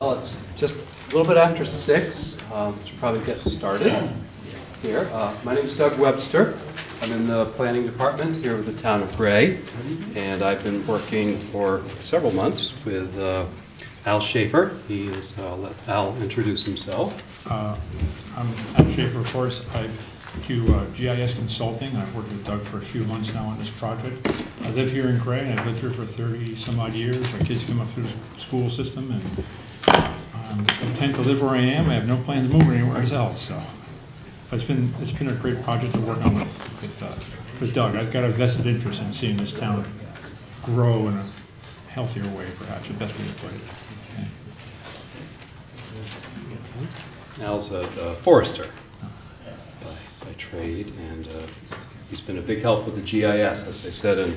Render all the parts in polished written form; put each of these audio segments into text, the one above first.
Well, it's just a little bit after 6. Should probably get started here. My name is Doug Webster. I'm in the planning department here with the town of Gray, and I've been working for several months with Al Schaefer. I'll let Al introduce himself. I'm Al Schaefer, of course. I do GIS consulting. I've worked with Doug for a few months now on this project. I live here in Gray, and I've lived here for 30 some odd years. My kids come up through the school system, and I'm content to live where I am. I have no plan to move anywhere else. So it's been a great project to work on with Doug. I've got a vested interest in seeing this town grow in a healthier way, perhaps the best way to put it. Okay. Al's a forester by trade, and he's been a big help with the GIS. As I said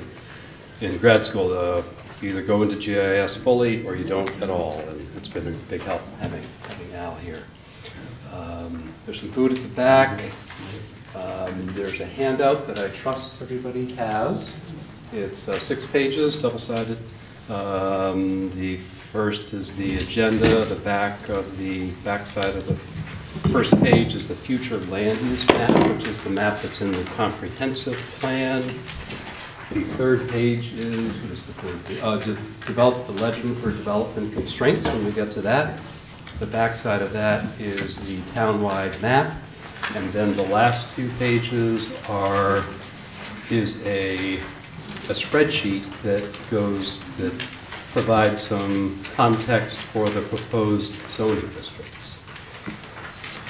in grad school, you either go into GIS fully or you don't at all, and it's been a big help having Al here. There's some food at the back. There's a handout that I trust everybody has. It's 6 pages, double-sided. The first is the agenda. The backside of the first page is the future land use map, which is the map that's in the comprehensive plan. The third page is, what is the third page? To develop the legend for development constraints when we get to that. The backside of that is the town-wide map. And then the last 2 pages is a spreadsheet that provides some context for the proposed zoning districts.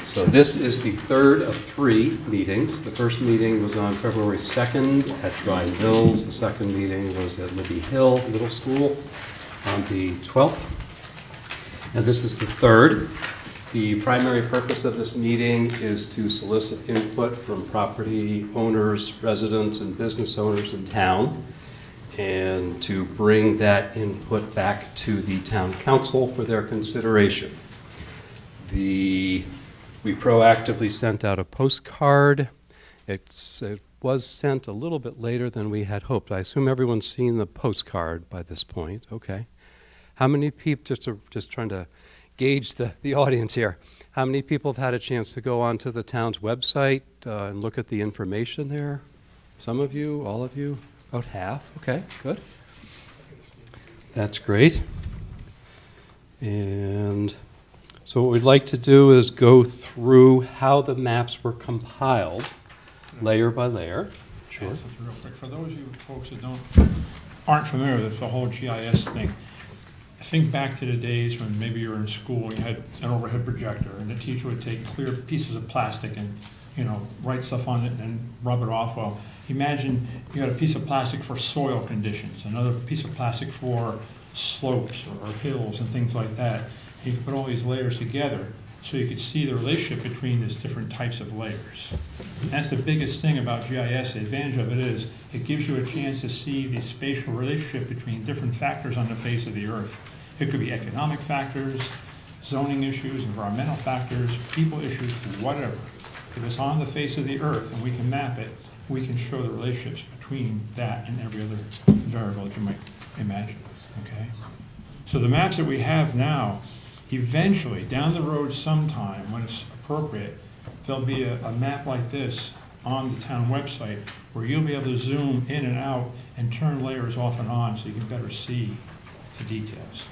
So this is the third of 3 meetings. The first meeting was on February 2nd at Dry Mills. The second meeting was at Libby Hill Middle School on the 12th. And this is the third. The primary purpose of this meeting is to solicit input from property owners, residents, and business owners in town, and to bring that input back to the town council for their consideration. We proactively sent out a postcard. It was sent a little bit later than we had hoped. I assume everyone's seen the postcard by this point. Okay. How many people, just trying to gauge the audience here, how many people have had a chance to go onto the town's website and look at the information there? Some of you, all of you? About half. Okay, good. That's great. And so what we'd like to do is go through how the maps were compiled, layer by layer. Sure. Real quick, for those of you folks that aren't familiar with the whole GIS thing, think back to the days when maybe you were in school, you had an overhead projector, and the teacher would take clear pieces of plastic and write stuff on it and rub it off. Well, imagine you had a piece of plastic for soil conditions, another piece of plastic for slopes or hills and things like that. You could put all these layers together so you could see the relationship between these different types of layers. And that's the biggest thing about GIS. The advantage of it is it gives you a chance to see the spatial relationship between different factors on the face of the earth. It could be economic factors, zoning issues, environmental factors, people issues, whatever. If it's on the face of the earth and we can map it, we can show the relationships between that and every other variable that you might imagine, okay? So the maps that we have now, eventually, down the road sometime, when it's appropriate, there'll be a map like this on the town website where you'll be able to zoom in and out and turn layers off and on so you can better see the details.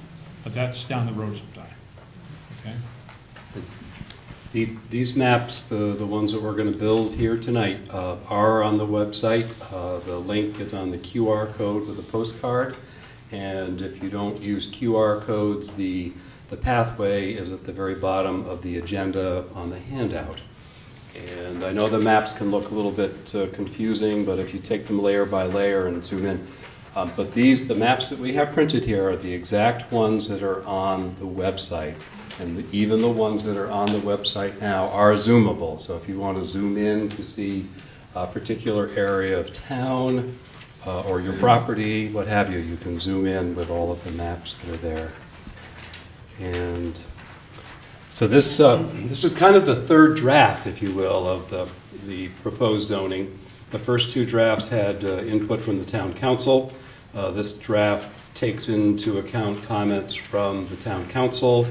But that's down the road sometime, okay? These maps, the ones that we're going to build here tonight, are on the website. The link is on the QR code with the postcard. And if you don't use QR codes, the pathway is at the very bottom of the agenda on the handout. And I know the maps can look a little bit confusing, but if you take them layer by layer and zoom in. But the maps that we have printed here are the exact ones that are on the website. And even the ones that are on the website now are zoomable. So if you want to zoom in to see a particular area of town or your property, what have you, you can zoom in with all of the maps that are there. And so this was kind of the third draft, if you will, of the proposed zoning. The first 2 drafts had input from the town council. This draft takes into account comments from the town council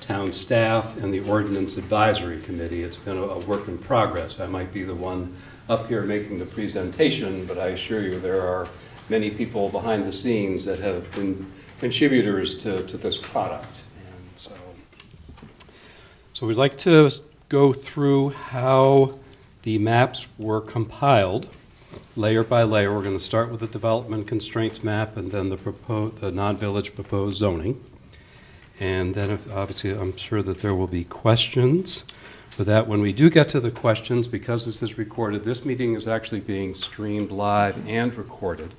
town staff and the Ordinance Advisory Committee. It's been a work in progress. I might be the one up here making the presentation, but I assure you there are many people behind the scenes that have been contributors to this product. And so we'd like to go through how the maps were compiled layer by layer. We're going to start with the development constraints map and then the non-village proposed zoning. And then obviously I'm sure that there will be questions. With that, when we do get to the questions, because this is recorded, this meeting is actually being streamed live and recorded.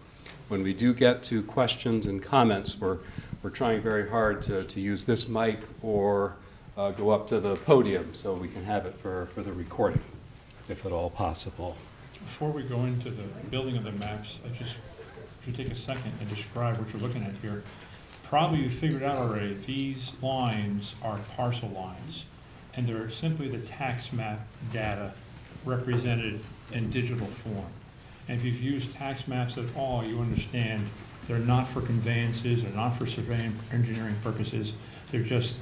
When we do get to questions and comments, we're trying very hard to use this mic or go up to the podium so we can have it for the recording, if at all possible. Before we go into the building of the maps, I just should take a second and describe what you're looking at here. Probably you figured out already, these lines are parcel lines, and they're simply the tax map data represented in digital form. And if you've used tax maps at all, you understand they're not for conveyances, they're not for surveying engineering purposes, they're just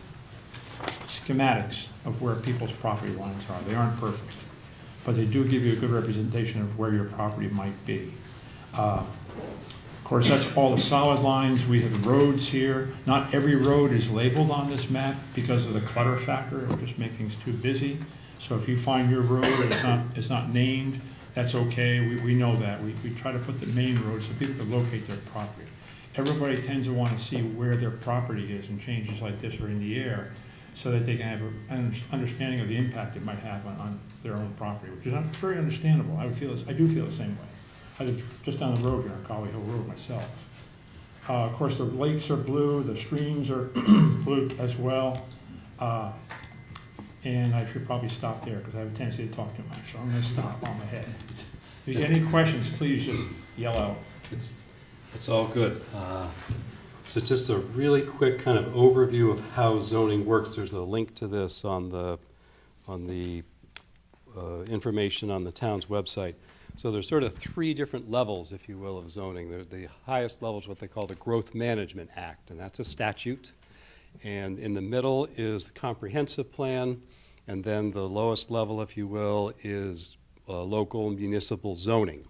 schematics of where people's property lines are. They aren't perfect, but they do give you a good representation of where your property might be. Of course, that's all the solid lines. We have roads here. Not every road is labeled on this map because of the clutter factor. It will just make things too busy. So if you find your road and it's not named, that's okay. We know that. We try to put the main roads so people can locate their property. Everybody tends to want to see where their property is, and changes like this are in the air, so that they can have an understanding of the impact it might have on their own property, which is very understandable. I do feel the same way. I live just down the road here on Collie Hill Road myself. Of course, the lakes are blue, the streams are blue as well. And I should probably stop there because I have a tendency to talk too much, so I'm going to stop on my head. If you get any questions, please just yell out. It's all good. So just a really quick kind of overview of how zoning works. There's a link to this on the information on the town's website. So there's sort of three different levels, if you will, of zoning. The highest level is what they call the Growth Management Act, and that's a statute. And in the middle is the comprehensive plan, and then the lowest level, if you will, is local municipal zoning.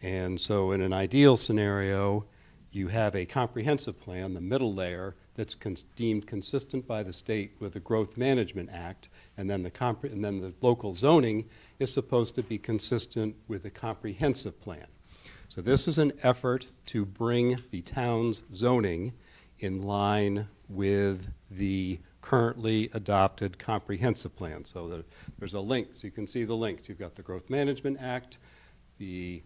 And so in an ideal scenario, you have a comprehensive plan, the middle layer, that's deemed consistent by the state with the Growth Management Act, and then the local zoning is supposed to be consistent with the comprehensive plan. So this is an effort to bring the town's zoning in line with the currently adopted comprehensive plan. So there's a link, so you can see the links. You've got the Growth Management Act, the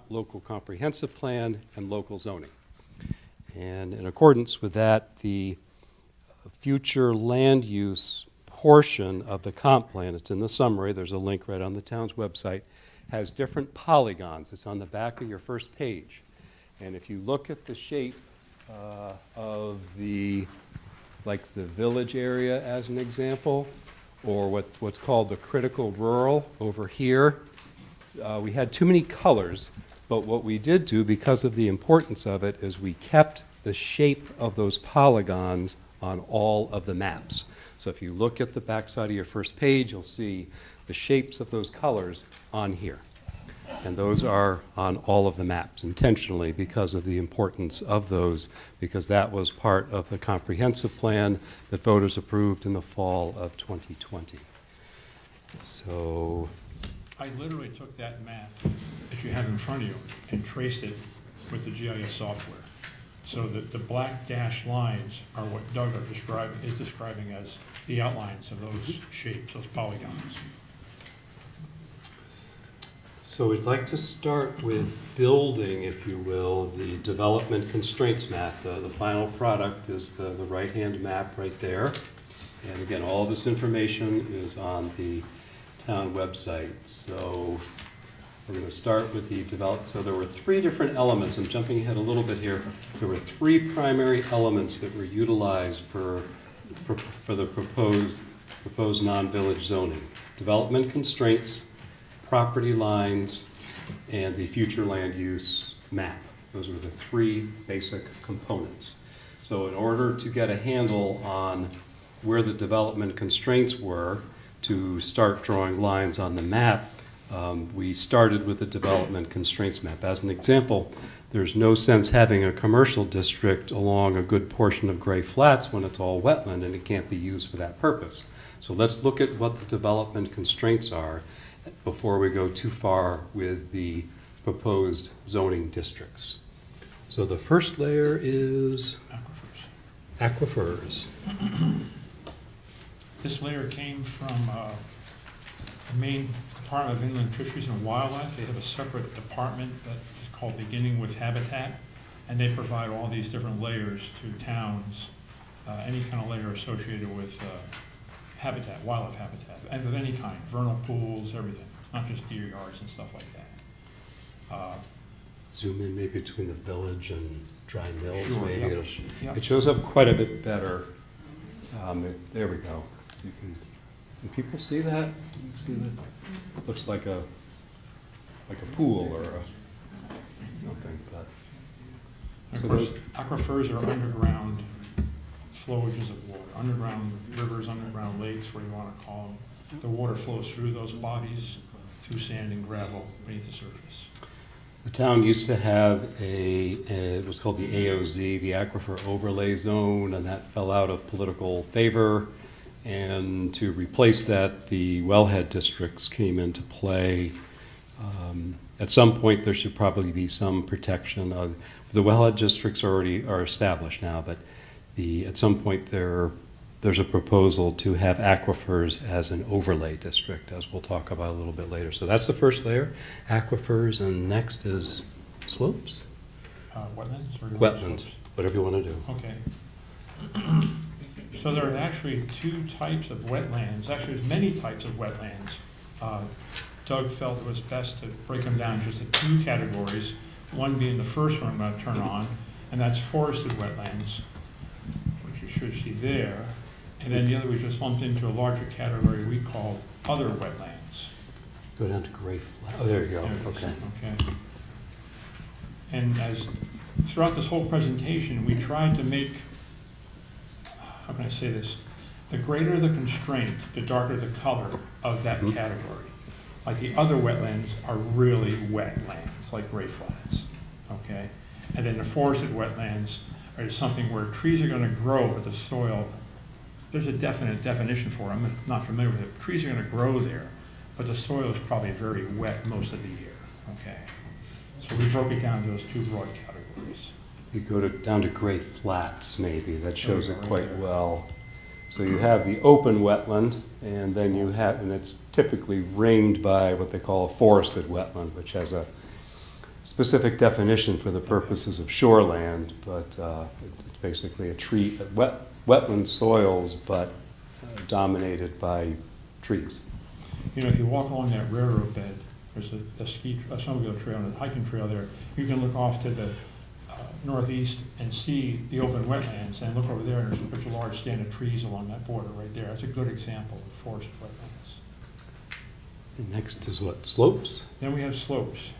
local comprehensive plan, and local zoning. And in accordance with that, the future land use portion of the comp plan, it's in the summary, there's a link right on the town's website, has different polygons. It's on the back of your first page. And if you look at the shape of the village area as an example, or what's called the critical rural over here, we had too many colors. But what we did do, because of the importance of it, is we kept the shape of those polygons on all of the maps. So if you look at the backside of your first page, you'll see the shapes of those colors on here. And those are on all of the maps intentionally because of the importance of those, because that was part of the comprehensive plan that voters approved in the fall of 2020. So I literally took that map that you have in front of you and traced it with the GIS software. So that the black dashed lines are what Doug is describing as the outlines of those shapes, those polygons. So we'd like to start with building, if you will, the development constraints map. The final product is the right-hand map right there. And again, all this information is on the town website. So we're going to start with the development. So there were three different elements. I'm jumping ahead a little bit here. There were three primary elements that were utilized for the proposed non-village zoning: development constraints, property lines, and the future land use map. Those were the three basic components. So in order to get a handle on where the development constraints were to start drawing lines on the map, we started with the development constraints map. As an example, there's no sense having a commercial district along a good portion of Gray Flats when it's all wetland and it can't be used for that purpose. So let's look at what the development constraints are before we go too far with the proposed zoning districts. So the first layer is aquifers. This layer came from the Maine Department of Inland Fisheries and Wildlife. They have a separate department that is called Beginning with Habitat, and they provide all these different layers to towns, any kind of layer associated with habitat, wildlife habitat, and of any kind, vernal pools, everything, not just deer yards and stuff like that. Zoom in maybe between the village and Dry Mills, Sure, maybe. yep. Yep. It shows up quite a bit better. There we go. Can people see that? Can you see that? Looks like a pool or something. But And so of course, those- aquifers are underground flowages of water, underground rivers, underground lakes, what do you want to call them. The water flows through those bodies, through sand and gravel beneath the surface. the town used to have it was called the AOZ, the Aquifer Overlay Zone, and that fell out of political favor. And to replace that, the Wellhead Districts came into play. At some point, there should probably be some protection of the Wellhead Districts already are established now, but at some point there's a proposal to have aquifers as an overlay district, as we'll talk about a little bit later. So that's the first layer, aquifers, and next is slopes, Wetlands? Or wetlands, slopes? whatever you want to do. Okay. So there are actually two types of wetlands. Actually, there's many types of wetlands. Doug felt it was best to break them down just into two categories, one being the first one I'm going to turn on, and that's forested wetlands, which you should see there. And then the other we just lumped into a larger category we call other wetlands. Go down to Gray Flat. Oh, there you go. There it is. Okay. Okay. And as throughout this whole presentation, we tried to make, how can I say this? The greater the constraint, the darker the color of that category. Like the other wetlands are really wetlands, like Gray Flats, okay? And then the forested wetlands are something where trees are gonna grow, but the soil, there's a definite definition for it. I'm not familiar with it. Trees are gonna grow there, but the soil is probably very wet most of the year, okay? So we broke it down into those two broad categories. You go down to Gray Flats, maybe. That shows There it we go, quite right there. well. So you have the open wetland, and then you have, and it's typically ringed by what they call a forested wetland, which has a specific definition for the purposes of shoreland, but it's basically a wetland soils, but dominated by trees. You know, if you walk along that railroad bed, there's a snowmobile trail and a hiking trail there. You can look off to the northeast and see the open wetlands, and look over there, and there's a large stand of trees along that border right there. That's a good example of forested wetlands. And next is what, slopes? Then we have slopes.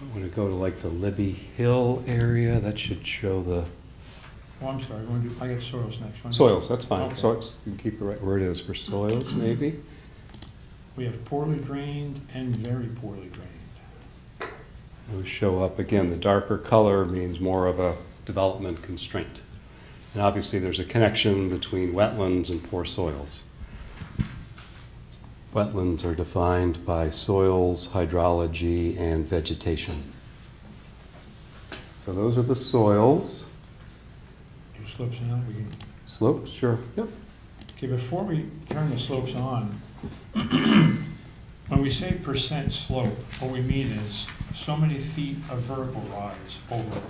I want to go to like the Libby Hill area. That should show the Oh, I'm sorry, I got soils next one. soils. That's fine. Okay. Soils, you can keep it right where it is for soils, maybe. We have poorly drained and very poorly drained. Those show up again. The darker color means more of a development constraint. And obviously there's a connection between wetlands and poor soils. Wetlands are defined by soils, hydrology, and vegetation. So those are the soils. Do slopes now, we can. Slopes, sure. Yep. Okay, before we turn the slopes on, when we say percent slope, what we mean is so many feet of vertical rise over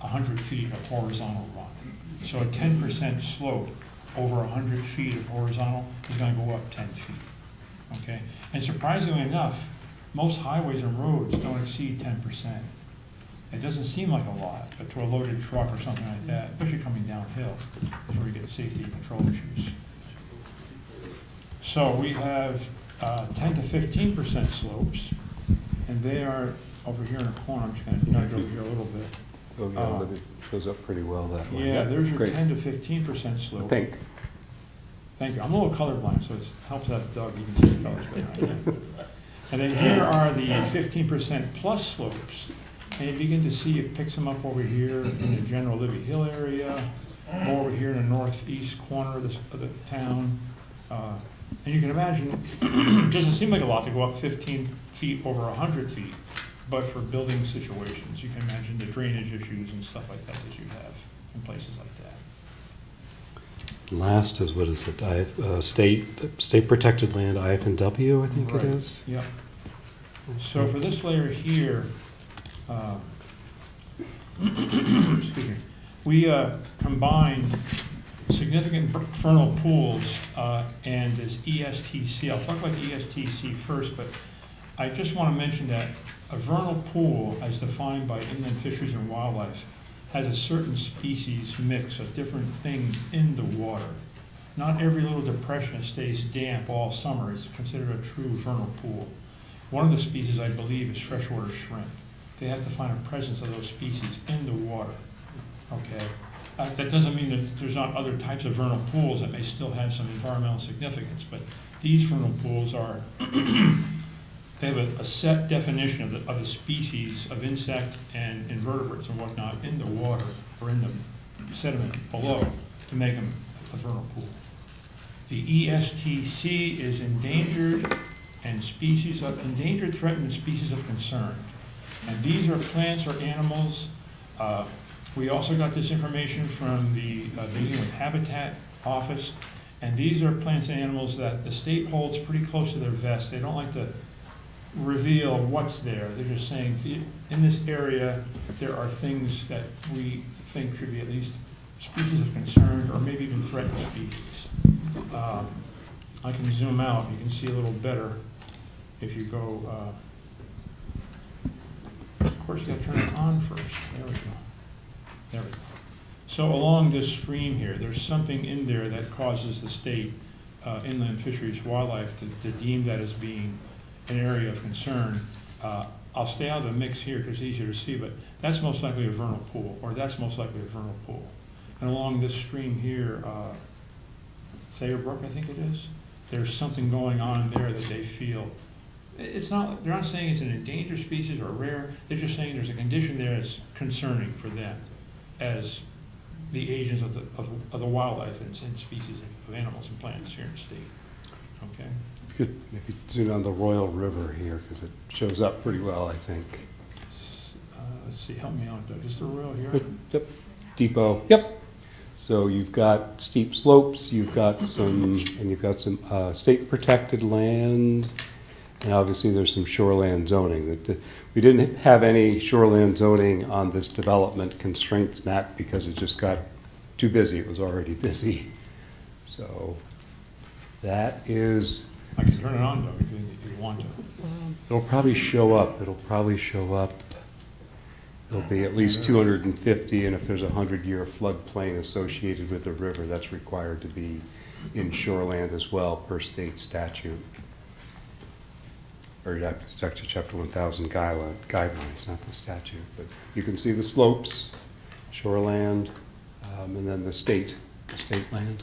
100 feet of horizontal rise. So a 10% slope over 100 feet of horizontal is going to go up 10 feet. Okay? And surprisingly enough, most highways and roads don't exceed 10%. It doesn't seem like a lot, but to a loaded truck or something like that, especially coming downhill, is where we get safety and control issues. So we have 10 to 15% slopes, and they are over here in the corner. I'm just going to nudge over here a little bit. Oh, yeah, Libby shows up pretty well that way. Yeah, there's your great. 10 to 15% slope. Pink. Thank you. I'm a little colorblind, so it helps that Doug, you can see the colors better, I think. And then here are the 15% plus slopes. And you begin to see it picks them up over here in the general Libby Hill area, over here in the northeast corner of the town. And you can imagine, it doesn't seem like a lot to go up 15 feet over 100 feet, but for building situations, you can imagine the drainage issues and stuff like that you have in places like that. Last is, what is it, state protected land, IF&W, I think it Right. is. Yep. So for this layer here, excuse me, we combined significant vernal pools and this ESTC. I'll talk about the ESTC first, but I just want to mention that a vernal pool, as defined by Inland Fisheries and Wildlife, has a certain species mix of different things in the water. Not every little depression stays damp all summer. It's considered a true vernal pool. One of the species, I believe, is freshwater shrimp. They have to find a presence of those species in the water, okay? That doesn't mean that there's not other types of vernal pools that may still have some environmental significance, but these vernal pools are, they have a set definition of the species of insect and invertebrates and whatnot in the water or in the sediment below to make them a vernal pool. The ESTC is endangered, threatened, and species of concern. And these are plants or animals. We also got this information from the Beginning with Habitat Office, and these are plants and animals that the state holds pretty close to their vest. They don't like to reveal what's there. They're just saying, in this area, there are things that we think should be at least species of concern or maybe even threatened species. I can zoom out. You can see a little better if you go, of course, you got to turn it on first. There we go. There we go. So along this stream here, there's something in there that causes the state, Inland Fisheries Wildlife, to deem that as being an area of concern. I'll stay out of the mix here because it's easier to see, but that's most likely a vernal pool, or that's most likely a vernal pool. And along this stream here, Thayer Brook, I think it is, there's something going on there that they feel. It's not, they're not saying it's an endangered species or rare, they're just saying there's a condition there that's concerning for them as the agents of the wildlife and species of animals and plants here in the state. Okay? You could maybe zoom on the Royal River here because it shows up pretty well, I think. Let's see, help me out, Doug. Is the Royal here? Yep, depot, yep. So you've got steep slopes, you've got some state protected land, and obviously there's some shoreland zoning. We didn't have any shoreland zoning on this development constraints map because it just got too busy. It was already busy. So that is. I can turn it on, though, if you want to. It'll probably show up. It'll be at least 250, and if there's a 100-year floodplain associated with the river, that's required to be in shoreland as well per state statute. Or it's actually Chapter 1000 guidelines, not the statute. But you can see the slopes, shoreland, and then the state land.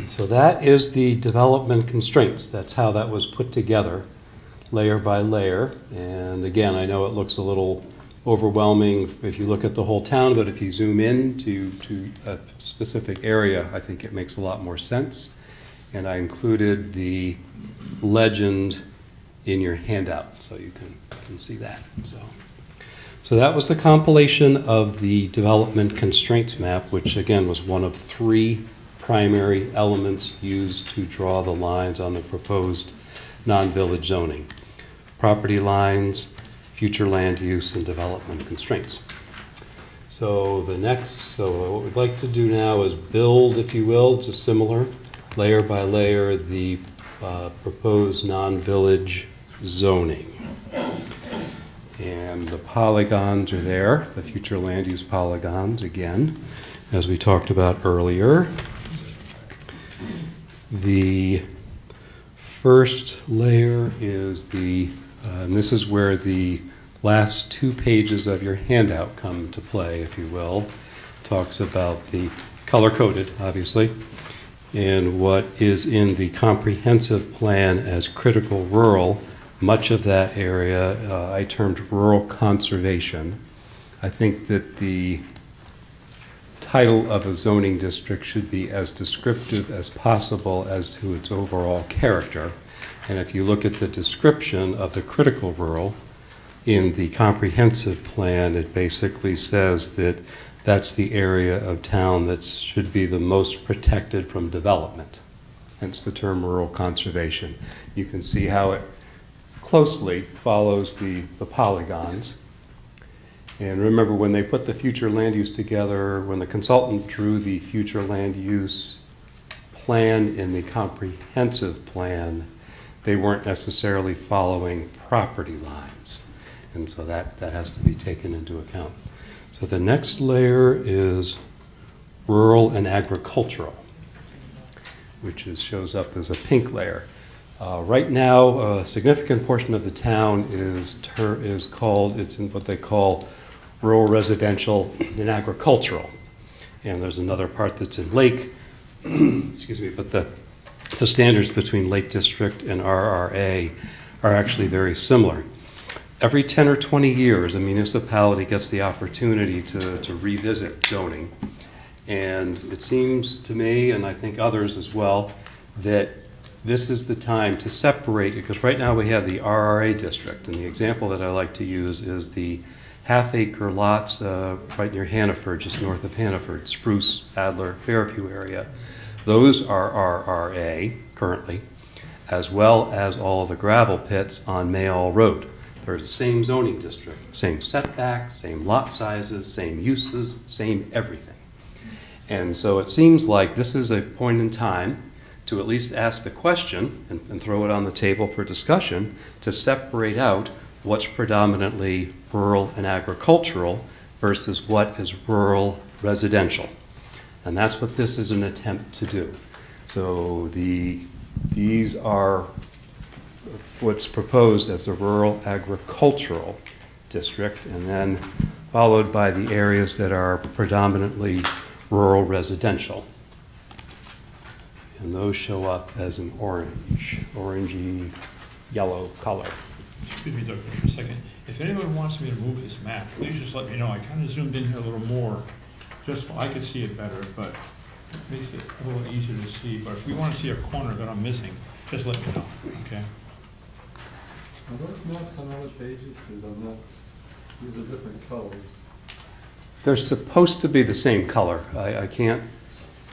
So that is the development constraints. That's how that was put together, layer by layer. And again, I know it looks a little overwhelming if you look at the whole town, but if you zoom in to a specific area, I think it makes a lot more sense. And I included the legend in your handout, so you can see that. So that was the compilation of the development constraints map, which again was one of 3 primary elements used to draw the lines on the proposed non-village zoning. Property lines, future land use, and development constraints. So what we'd like to do now is build, if you will, just similar, layer by layer, the proposed non-village zoning. And the polygons are there, the future land use polygons, again, as we talked about earlier. The first layer is and this is where the last 2 pages of your handout come to play, if you will. Talks about the color-coded, obviously. And what is in the comprehensive plan as critical rural, much of that area I termed rural conservation. I think that the title of a zoning district should be as descriptive as possible as to its overall character. And if you look at the description of the critical rural in the comprehensive plan, it basically says that that's the area of town that should be the most protected from development. Hence the term rural conservation. You can see how it closely follows the polygons. And remember, when they put the future land use together, when the consultant drew the future land use plan in the comprehensive plan, they weren't necessarily following property lines. And so that has to be taken into account. So the next layer is rural and agricultural, which shows up as a pink layer. Right now, a significant portion of the town is called, it's in what they call rural residential and agricultural. And there's another part that's in lake, excuse me, but the standards between Lake District and RRA are actually very similar. Every 10 or 20 years, a municipality gets the opportunity to revisit zoning. And it seems to me, and I think others as well, that this is the time to separate, because right now we have the RRA district, and the example that I like to use is the half-acre lots right near Hannaford, just north of Hannaford, Spruce, Adler, Fairview area. Those are RRA currently, as well as all the gravel pits on Mayall Rd. They're the same zoning district, same setbacks, same lot sizes, same uses, same everything. And so it seems like this is a point in time to at least ask the question and throw it on the table for discussion to separate out what's predominantly rural and agricultural versus what is rural residential. And that's what this is an attempt to do. So these are what's proposed as a rural agricultural district, and then followed by the areas that are predominantly rural residential. And those show up as an orangey yellow color. Excuse me, Doug, for a second. If anyone wants me to move this map, please just let me know. I kind of zoomed in here a little more, just so I could see it better, but it makes it a little easier to see. But if we want to see a corner that I'm missing, just let me know, okay? Are those maps on other pages? Because I'm not, these are different colors. They're supposed to be the same color. I can't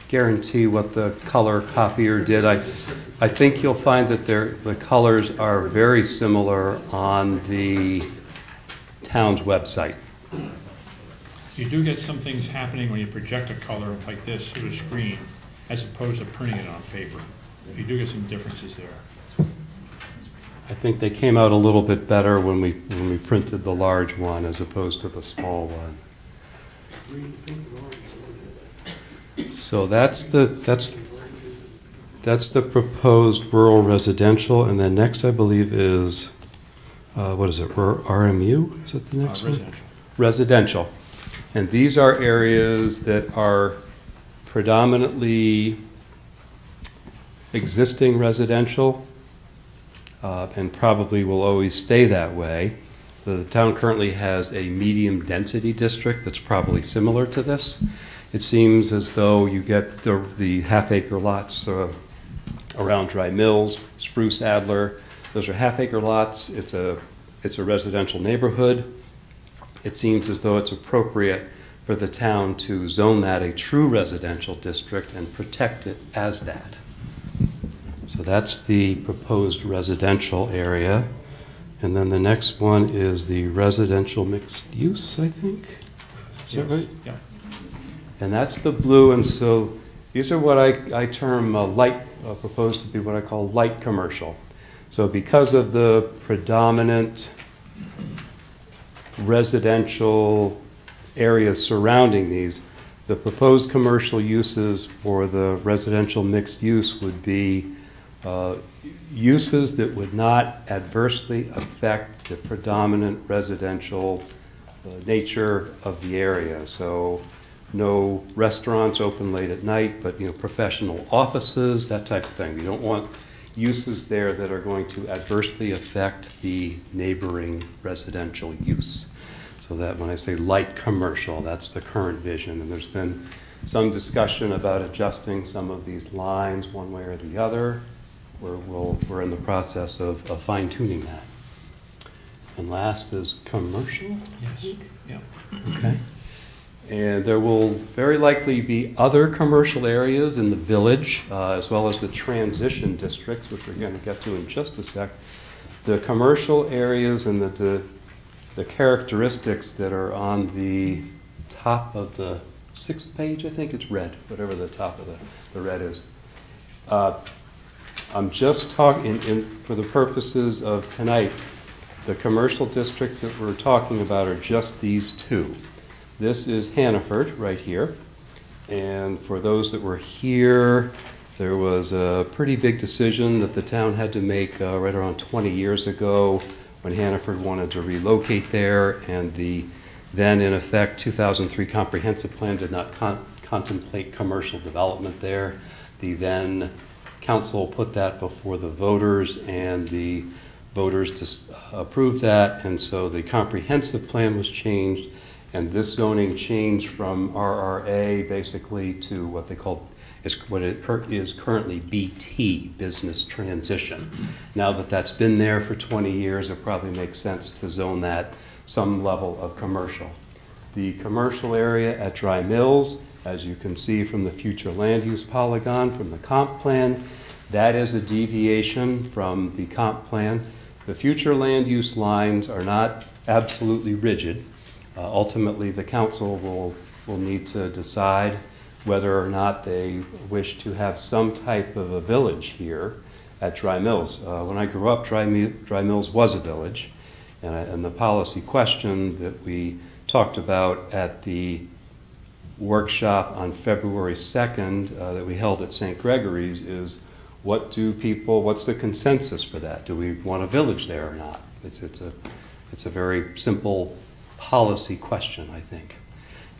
guarantee what the color copier did. I think you'll find that the colors are very similar on the town's website. You do get some things happening when you project a color like this to the screen, as opposed to printing it on paper. You do get some differences there. I think they came out a little bit better when we printed the large one as opposed to the small one. So that's the proposed rural residential, and then next I believe is what is it? RMU? Is it the next one? Residential. Residential, and these are areas that are predominantly existing residential. And probably will always stay that way. The town currently has a medium density district that's probably similar to this. It seems as though you get the half-acre lots around Dry Mills, Spruce, Adler. Those are half-acre lots. It's a residential neighborhood. It seems as though it's appropriate for the town to zone that a true residential district and protect it as that. So that's the proposed residential area. And then the next one is the residential mixed use, I think. Is that right? Yeah. And that's the blue. And so these are what I term light, proposed to be what I call light commercial. So because of the predominant residential areas surrounding these, the proposed commercial uses for the residential mixed use would be uses that would not adversely affect the predominant residential nature of the area. So no restaurants open late at night, but, professional offices, that type of thing. We don't want uses there that are going to adversely affect the neighboring residential use. So that when I say light commercial, that's the current vision. And there's been some discussion about adjusting some of these lines one way or the other. We're in the process of fine-tuning that. And last is commercial. Yes, yeah. Okay. And there will very likely be other commercial areas in the village, as well as the transition districts, which we're going to get to in just a sec. The commercial areas and the characteristics that are on the top of the 6th page, I think it's red, whatever the top of the red is. I'm just talking, for the purposes of tonight, the commercial districts that we're talking about are just these two. This is Hannaford right here. And for those that were here, there was a pretty big decision that the town had to make right around 20 years ago when Hannaford wanted to relocate there, and the then in effect 2003 comprehensive plan did not contemplate commercial development there. The then council put that before the voters, and the voters approved that, and so the comprehensive plan was changed, and this zoning changed from RRA basically to what they call what it is currently BT, business transition. Now that that's been there for 20 years, it probably makes sense to zone that some level of commercial. The commercial area at Dry Mills, as you can see from the future land use polygon from the comp plan, that is a deviation from the comp plan. The future land use lines are not absolutely rigid. Ultimately, the council will need to decide whether or not they wish to have some type of a village here at Dry Mills. When I grew up, Dry Mills was a village, and the policy question that we talked about at the workshop on February 2nd that we held at St. Gregory's is, what's the consensus for that? Do we want a village there or not? It's a very simple policy question, I think.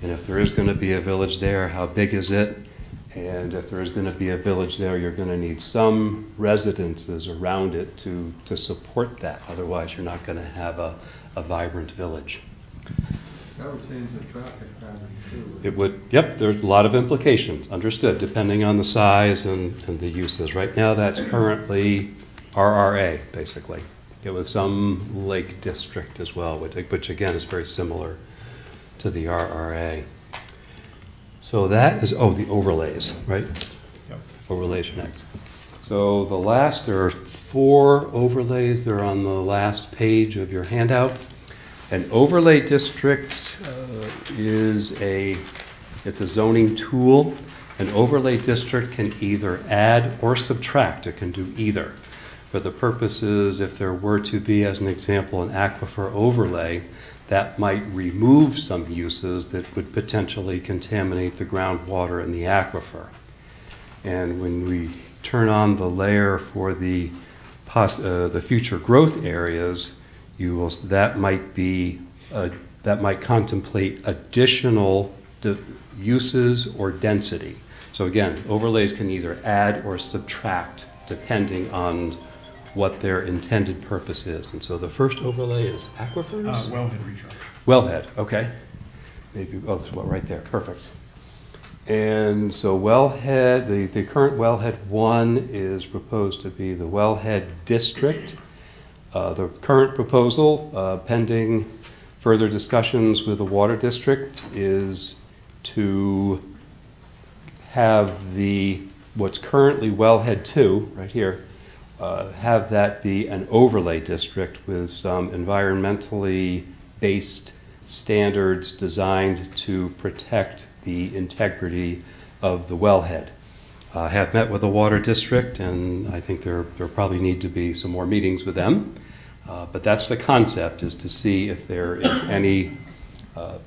And if there is going to be a village there, how big is it? And if there is going to be a village there, you're going to need some residences around it to support that. Otherwise, you're not going to have a vibrant village. That would change the traffic pattern too. It would, yep, there's a lot of implications, understood, depending on the size and the uses. Right now, that's currently RRA, basically. With some lake district as well, which again is very similar to the RRA. So that is, the overlays, right? Yep. Overlays are next. So there are 4 overlays. They're on the last page of your handout. An overlay district it's a zoning tool. An overlay district can either add or subtract. It can do either. For the purposes, if there were to be, as an example, an aquifer overlay, that might remove some uses that would potentially contaminate the groundwater in the aquifer. And when we turn on the layer for the future growth areas, that might contemplate additional uses or density. So again, overlays can either add or subtract depending on what their intended purpose is. And so the first overlay is aquifers? Wellhead Recharge. Wellhead, okay. Maybe, it's right there, perfect. And so Wellhead, the current Wellhead 1 is proposed to be the Wellhead District. The current proposal, pending further discussions with the Water District, is to have what's currently Wellhead 2, right here, have that be an overlay district with some environmentally based standards designed to protect the integrity of the wellhead. I have met with the Water District, and I think there probably need to be some more meetings with them. But that's the concept, is to see if there is any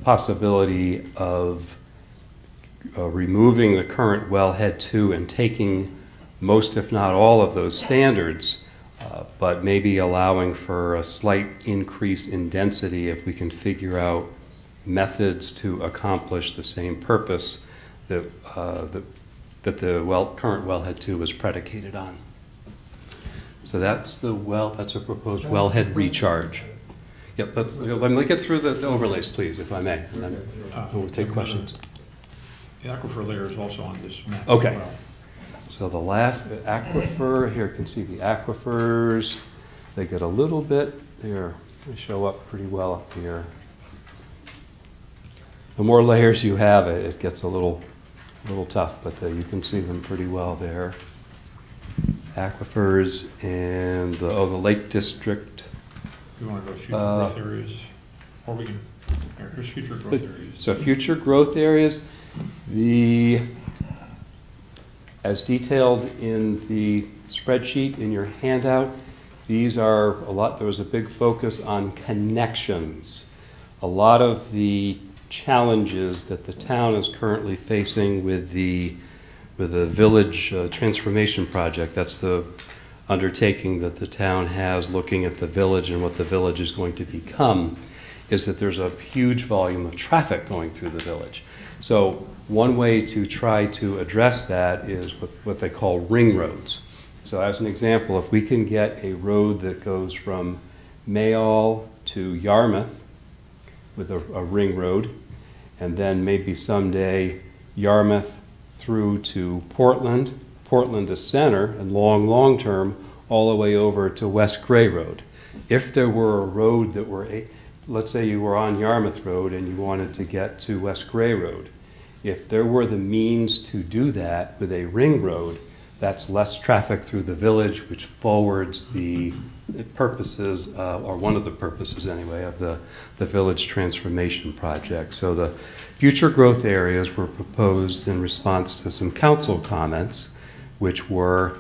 possibility of removing the current Wellhead 2 and taking most, if not all, of those standards, but maybe allowing for a slight increase in density if we can figure out methods to accomplish the same purpose that, that the current Wellhead 2 was predicated on. So that's that's a proposed Wellhead Recharge. Yep, let me get through the overlays, please, if I may, and then we'll take questions. The aquifer layer is also on this map. Okay. As well. So the last aquifer, here you can see the aquifers. They get a little bit, they show up pretty well up here. The more layers you have, it gets a little tough, but you can see them pretty well there. Aquifers and the Lake District. We want to go future growth areas, or we can, here's future growth areas. So future growth areas, as detailed in the spreadsheet in your handout, these are there was a big focus on connections. A lot of the challenges that the town is currently facing with the village transformation project, that's the undertaking that the town has looking at the village and what the village is going to become, is that there's a huge volume of traffic going through the village. So one way to try to address that is what they call ring roads. So as an example, if we can get a road that goes from Mayall to Yarmouth with a ring road, and then maybe someday Yarmouth through to Portland to Center, and long term, all the way over to West Gray Road. If there were a road that let's say you were on Yarmouth Road and you wanted to get to West Gray Road, if there were the means to do that with a ring road, that's less traffic through the village, which forwards the purposes, or one of the purposes anyway, of the village transformation project. So the future growth areas were proposed in response to some council comments, which were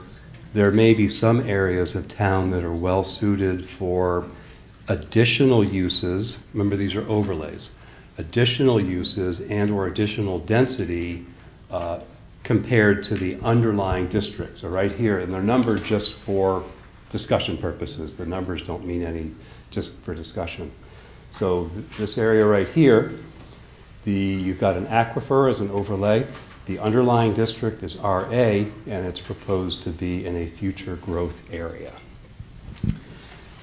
there may be some areas of town that are well suited for additional uses. Remember, these are overlays. Additional uses and or additional density compared to the underlying districts. So right here, and they're numbered just for discussion purposes. The numbers don't mean any, just for discussion. So this area right here, you've got an aquifer as an overlay. The underlying district is RA, and it's proposed to be in a future growth area.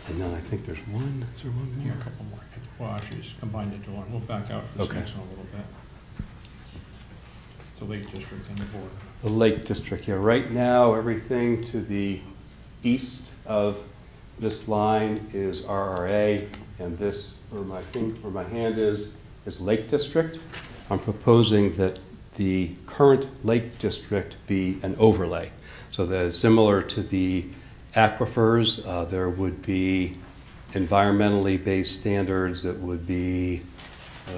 And then I think there's one, is there one more? Yeah, a couple more. Well, actually, it's combined into one. We'll back out from this next one a little bit. The Lake District and the border. The Lake District here. Right now, everything to the east of this line is RRA, and this, where my hand is Lake District. I'm proposing that the current Lake District be an overlay. So that is similar to the aquifers. There would be environmentally based standards that would be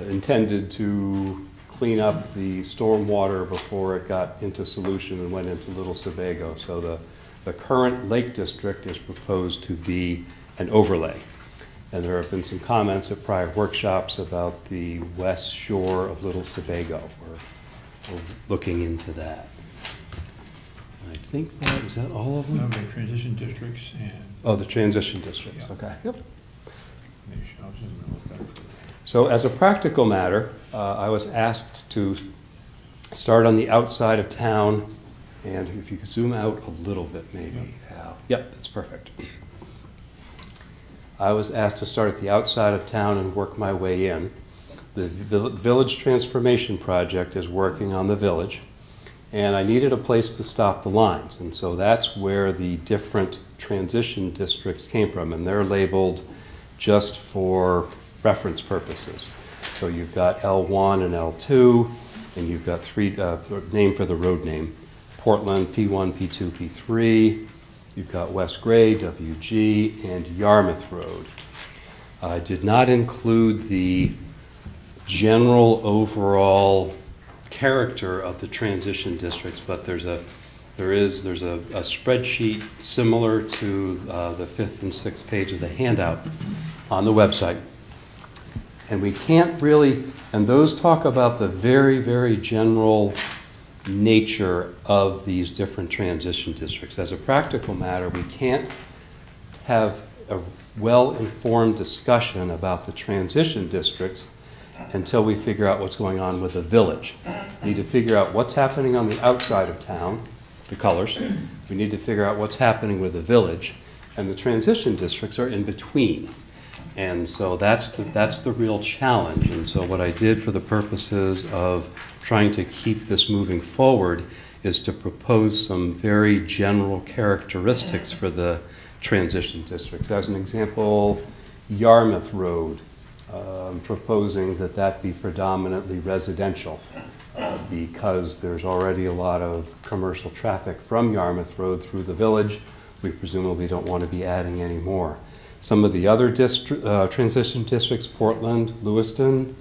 intended to clean up the stormwater before it got into solution and went into Little Sebago. So the current Lake District is proposed to be an overlay. And there have been some comments at prior workshops about the west shore of Little Sebago. We're looking into that. And I think is that all of them? No, the transition districts and. Oh, the transition districts, Yeah. okay. Yep. Maybe I was just gonna look back for that. So as a practical matter, I was asked to start on the outside of town, and if you could zoom out a little bit maybe. Yep, that's perfect. I was asked to start at the outside of town and work my way in. The Village Transformation Project is working on the village, and I needed a place to stop the lines, and so that's where the different transition districts came from, and they're labeled just for reference purposes. So you've got L1 and L2, and you've got name for the road name, Portland, P1, P2, P3. You've got West Gray, WG, and Yarmouth Road. I did not include the general overall character of the transition districts, but there's a spreadsheet similar to the 5th and 6th page of the handout on the website. And we can't really, and those talk about the very, very general nature of these different transition districts. As a practical matter, we can't have a well-informed discussion about the transition districts until we figure out what's going on with the village. We need to figure out what's happening on the outside of town, the colors. We need to figure out what's happening with the village, and the transition districts are in between. And so that's the real challenge. And so what I did for the purposes of trying to keep this moving forward is to propose some very general characteristics for the transition districts. As an example, Yarmouth Road, proposing that that be predominantly residential because there's already a lot of commercial traffic from Yarmouth Road through the village. We presumably don't want to be adding any more. Some of the other transition districts, Portland, Lewiston,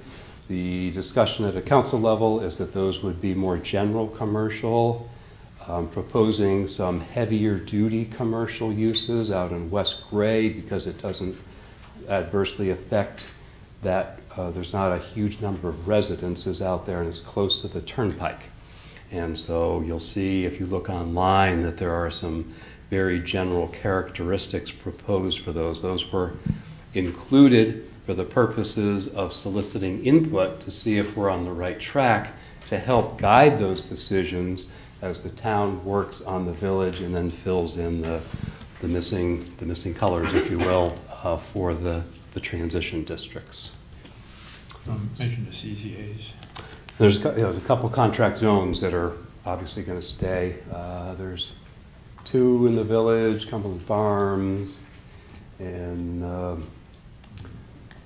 the discussion at a council level is that those would be more general commercial, proposing some heavier duty commercial uses out in West Gray because it doesn't adversely affect that there's not a huge number of residences out there and it's close to the turnpike. And so you'll see if you look online that there are some very general characteristics proposed for those. Those were included for the purposes of soliciting input to see if we're on the right track to help guide those decisions as the town works on the village and then fills in the missing colors, if you will, for the transition districts. Mentioned the CZAs. There's a couple contract zones that are obviously going to stay. There's 2 in the village, Cumberland Farms, and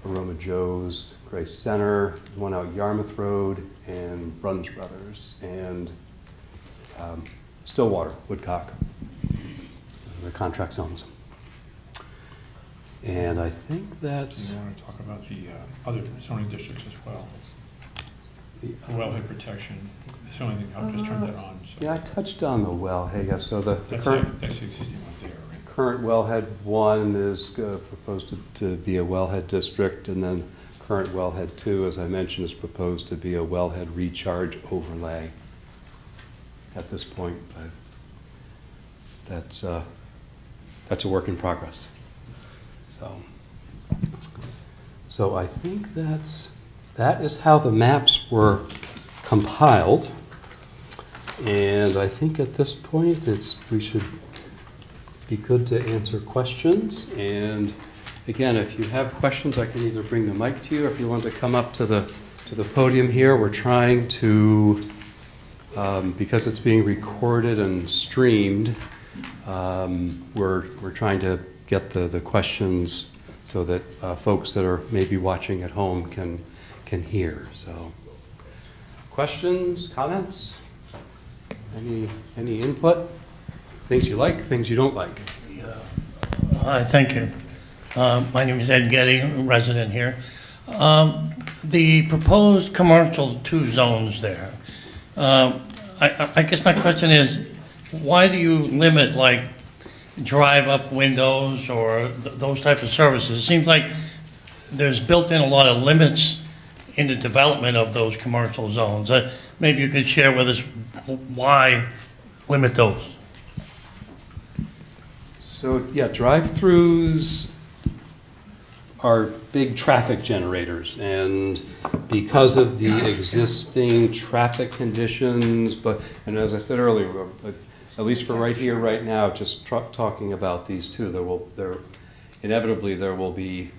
Aroma Joe's, Grace Center, one out Yarmouth Road, and Bruns Brothers, and Stillwater, Woodcock, the contract zones. And I think that's... You want to talk about the other zoning districts as well? The wellhead protection. That's the only thing, I'll just turn that on. So. Yeah, I touched on the wellhead. Yeah, so the current... That's the existing one there, right? Current wellhead 1 is proposed to be a wellhead district, and then current wellhead 2, as I mentioned, is proposed to be a wellhead recharge overlay at this point. But that's a work in progress. So I think that is how the maps were compiled, and I think at this point we should be good to answer questions. And again, if you have questions, I can either bring the mic to you, or if you want to come up to the podium here. We're trying to, because it's being recorded and streamed, we're trying to get the questions so that folks that are maybe watching at home can hear. So, questions, comments, any input? Things you like, things you don't like. Hi, thank you. My name is Ed Getty, a resident here. The proposed commercial 2 zones there, I guess my question is, why do you limit like drive-up windows or those type of services? It seems like there's built in a lot of limits in the development of those commercial zones. Maybe you could share with us why limit those. So yeah, drive-throughs are big traffic generators, and because of the existing traffic conditions, and as I said earlier, but at least for right here, right now, just talking about these 2, inevitably there will be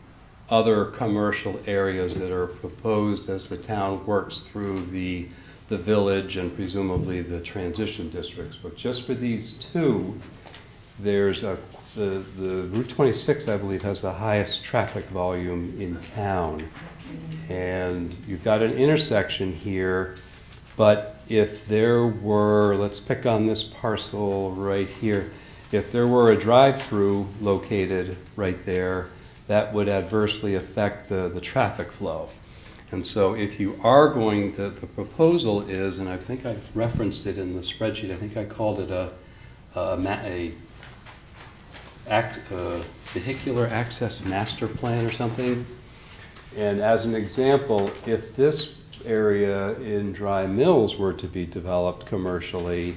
other commercial areas that are proposed as the town works through the village and presumably the transition districts. But just for these 2, there's the Route 26, I believe, has the highest traffic volume in town. And you've got an intersection here, but if there were, let's pick on this parcel right here, if there were a drive-through located right there, that would adversely affect the traffic flow. And so if you are going, the proposal is, and I think I referenced it in the spreadsheet, I think I called it a vehicular access master plan or something. And as an example, if this area in Dry Mills were to be developed commercially,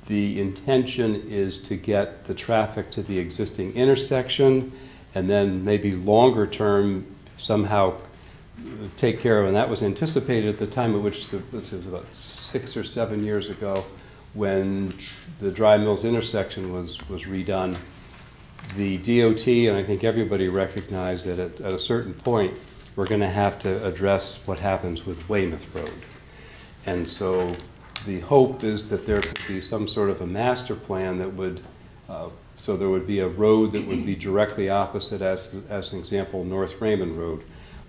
the intention is to get the traffic to the existing intersection and then maybe longer term somehow take care of, and that was anticipated at the time at which, this was about 6 or 7 years ago, when the Dry Mills intersection was redone. The DOT, and I think everybody recognized that at a certain point, we're going to have to address what happens with Weymouth Road. And so the hope is that there could be some sort of a master plan that would, so there would be a road that would be directly opposite, as an example, North Raymond Road.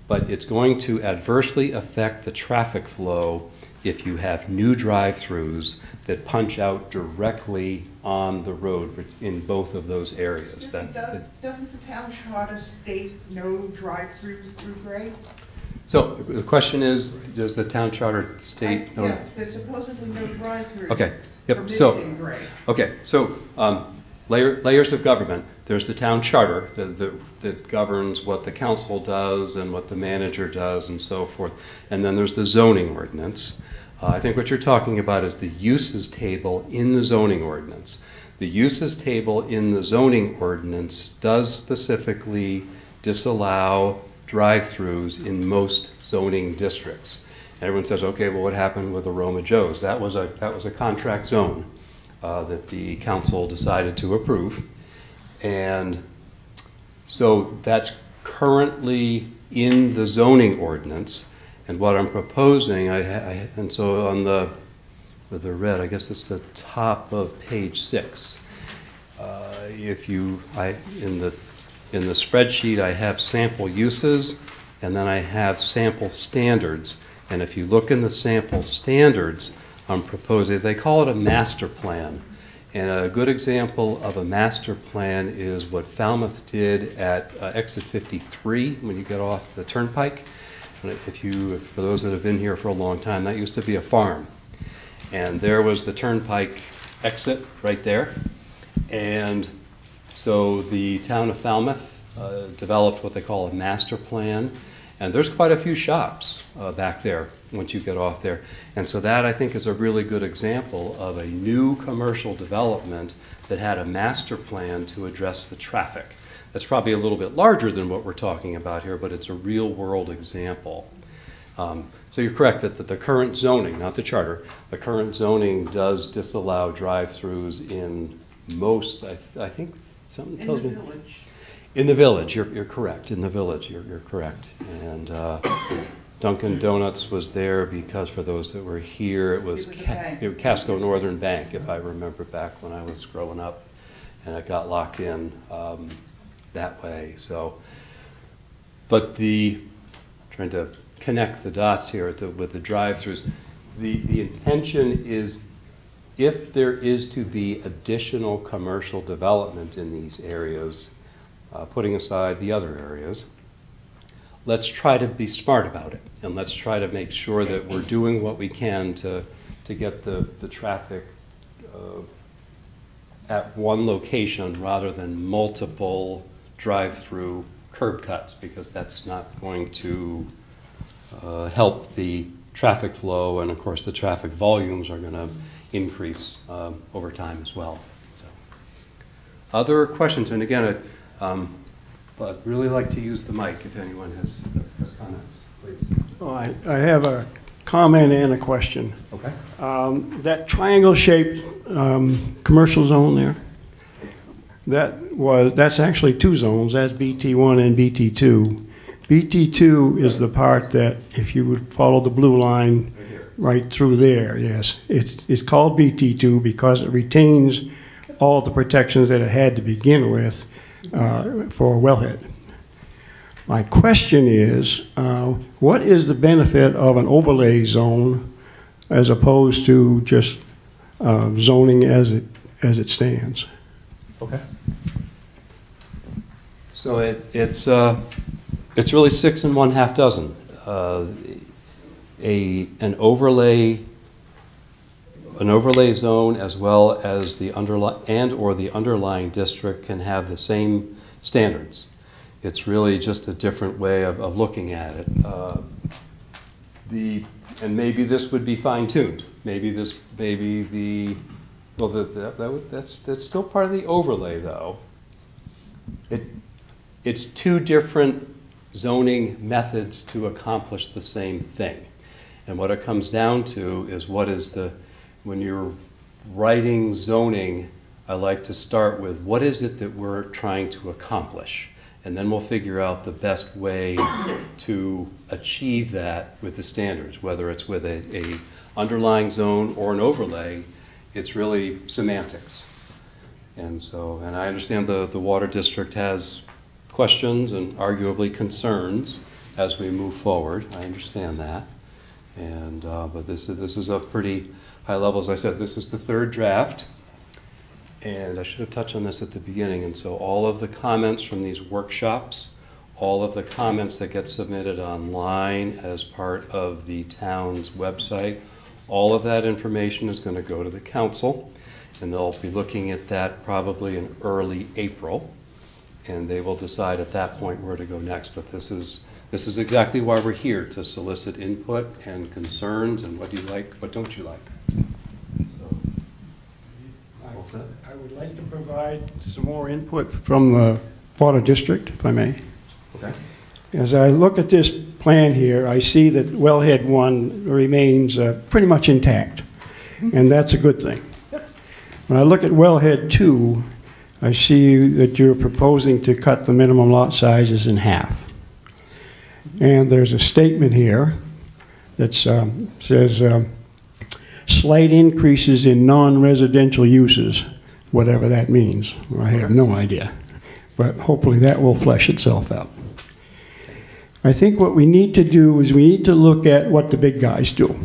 But it's going to adversely affect the traffic flow if you have new drive-throughs that punch out directly on the road in both of those areas. Doesn't the town charter state no drive-throughs through Gray? So the question is, does the town charter state? Yeah, there's supposedly no drive-throughs. Okay, yep, permitted so, in Gray. okay, so layers of government. There's the town charter that governs what the council does and what the manager does and so forth. And then there's the zoning ordinance. I think what you're talking about is the uses table in the zoning ordinance. The uses table in the zoning ordinance does specifically disallow drive-throughs in most zoning districts. And everyone says, okay, well, what happened with Aroma Joe's? That was a contract zone that the council decided to approve. And so that's currently in the zoning ordinance. And what I'm proposing, and so on with the red, I guess it's the top of page 6. In the spreadsheet, I have sample uses, and then I have sample standards. And if you look in the sample standards, I'm proposing, they call it a master plan. And a good example of a master plan is what Falmouth did at exit 53 when you get off the turnpike. And for those that have been here for a long time, that used to be a farm. And there was the turnpike exit right there. And so the town of Falmouth developed what they call a master plan. And there's quite a few shops back there once you get off there. And so that, I think, is a really good example of a new commercial development that had a master plan to address the traffic. That's probably a little bit larger than what we're talking about here, but it's a real-world example. So you're correct that the current zoning, not the charter, the current zoning does disallow drive-throughs in most, I think something tells me. In the village. In the village, you're correct. In the village, you're correct. And Dunkin' Donuts was there because, for those that were here, it was Casco Northern Bank, if I remember back when I was growing up, and it got locked in that way. So, but trying to connect the dots here with the drive-throughs, the intention is, if there is to be additional commercial development in these areas, putting aside the other areas, let's try to be smart about it, and let's try to make sure that we're doing what we can to get the traffic at one location rather than multiple drive-through curb cuts, because that's not going to help the traffic flow, and of course the traffic volumes are going to increase over time as well. So, other questions? And again, I'd really like to use the mic if anyone has comments, please. Oh, I have a comment and a question. Okay. That triangle-shaped commercial zone there, that's actually two zones. That's BT1 and BT2. BT2 is the part that, if you would follow the blue line right through there, yes. It's called BT2 because it retains all the protections that it had to begin with for Wellhead. My question is, what is the benefit of an overlay zone as opposed to just zoning as it stands? Okay. So it's really 6 1/2 dozen. An overlay zone, as well as the underlying district, can have the same standards. It's really just a different way of looking at it. And maybe this would be fine-tuned. That's still part of the overlay, though. It's two different zoning methods to accomplish the same thing. And what it comes down to is when you're writing zoning, I like to start with what is it that we're trying to accomplish? And then we'll figure out the best way to achieve that with the standards, whether it's with a underlying zone or an overlay. It's really semantics. And I understand the Water District has questions and arguably concerns as we move forward. I understand that. But this is a pretty high level. As I said, this is the third draft. And I should have touched on this at the beginning. And so all of the comments from these workshops, all of the comments that get submitted online as part of the town's website, all of that information is going to go to the council. And they'll be looking at that probably in early April. And they will decide at that point where to go next. But this is exactly why we're here, to solicit input and concerns and what do you like, what don't you like. I would like to provide some more input from the Water District, if I may. Okay. As I look at this plan here, I see that Wellhead 1 remains pretty much intact, and that's a good thing. When I look at Wellhead 2, I see that you're proposing to cut the minimum lot sizes in half. And there's a statement here that says, slight increases in non-residential uses, whatever that means. I have no idea. But hopefully that will flesh itself out. I think what we need to do is we need to look at what the big guys do.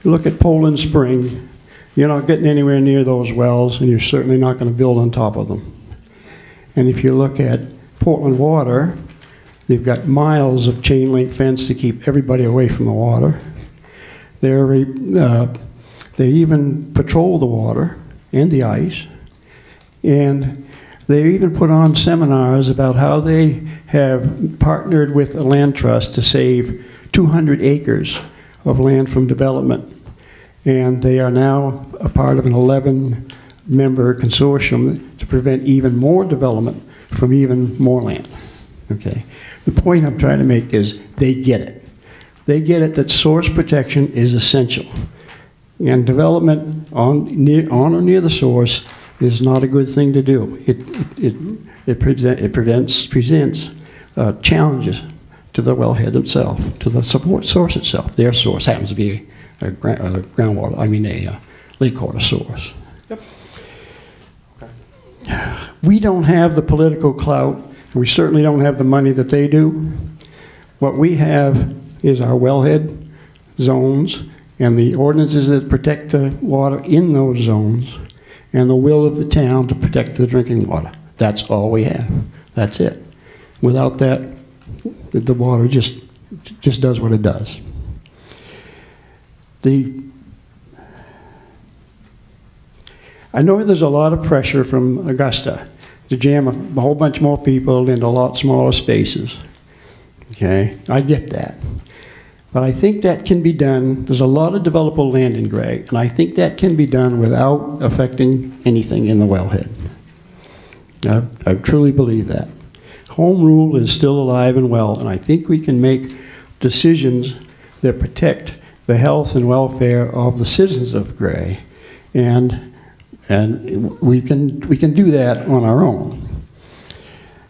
Look at Poland Spring. You're not getting anywhere near those wells, and you're certainly not going to build on top of them. And if you look at Portland Water, they've got miles of chain link fence to keep everybody away from the water. They even patrol the water and the ice. And they even put on seminars about how they have partnered with a land trust to save 200 acres of land from development. And they are now a part of an 11-member consortium to prevent even more development from even more land. Okay. The point I'm trying to make is they get it. They get it that source protection is essential. And development on or near the source is not a good thing to do. It presents challenges to the wellhead itself, to the support source itself. Their source happens to be a lake water source. Yep. Okay. We don't have the political clout, and we certainly don't have the money that they do. What we have is our wellhead zones and the ordinances that protect the water in those zones and the will of the town to protect the drinking water. That's all we have. That's it. Without that, the water just does what it does. I know there's a lot of pressure from Augusta to jam a whole bunch more people into a lot smaller spaces. Okay, I get that. But I think that can be done. There's a lot of developable land in Gray, and I think that can be done without affecting anything in the wellhead. I truly believe that. Home rule is still alive and well, and I think we can make decisions that protect the health and welfare of the citizens of Gray, and we can do that on our own.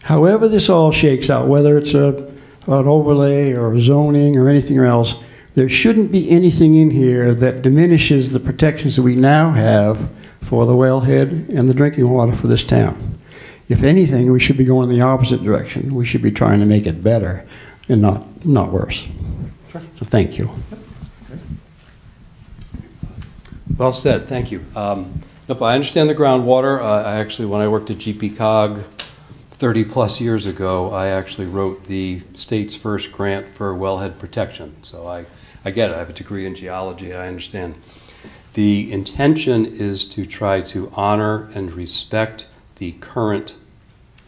However this all shakes out, whether it's an overlay or zoning or anything else, there shouldn't be anything in here that diminishes the protections that we now have for the wellhead and the drinking water for this town. If anything, we should be going in the opposite direction. We should be trying to make it better and not worse. Sure. So thank you. Well said, thank you. Nope, I understand the groundwater. I actually, when I worked at GPCOG 30 plus years ago, I actually wrote the state's first grant for wellhead protection. So I get it. I have a degree in geology. I understand. The intention is to try to honor and respect the current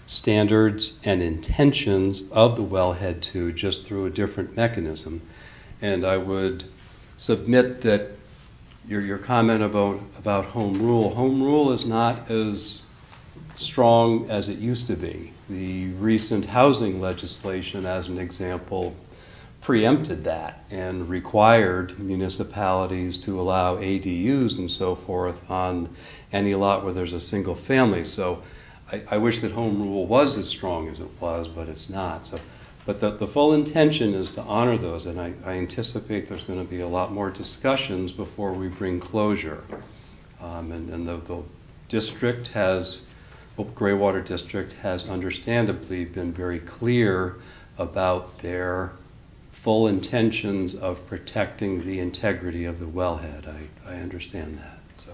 standards and intentions of the wellhead too, just through a different mechanism. And I would submit that your comment about home rule is not as strong as it used to be. the recent housing legislation, as an example, preempted that and required municipalities to allow ADUs and so forth on any lot where there's a single family. So I wish that home rule was as strong as it was, but it's not. So, but the full intention is to honor those, and I anticipate there's going to be a lot more discussions before we bring closure. And the district has, Greywater District has understandably been very clear about their full intentions of protecting the integrity of the wellhead. I understand that. So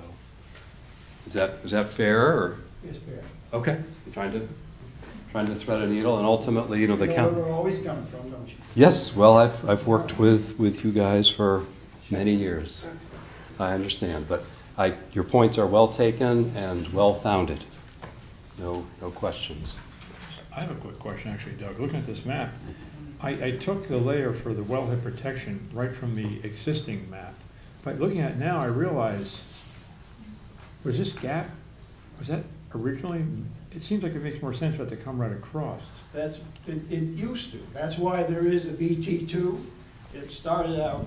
is that fair? Or? It's fair. Okay, I'm trying to thread a needle, and ultimately, the You know count. where we're always coming from, don't you? Yes, well, I've worked with you guys for many years. I understand, but your points are well taken and well founded. No questions. I have a quick question, actually, Doug. Looking at this map, I took the layer for the wellhead protection right from the existing map. But looking at it now, I realize, was this gap, was that originally, it seems like it makes more sense for it to come right across. It used to. That's why there is a BT2. It started out,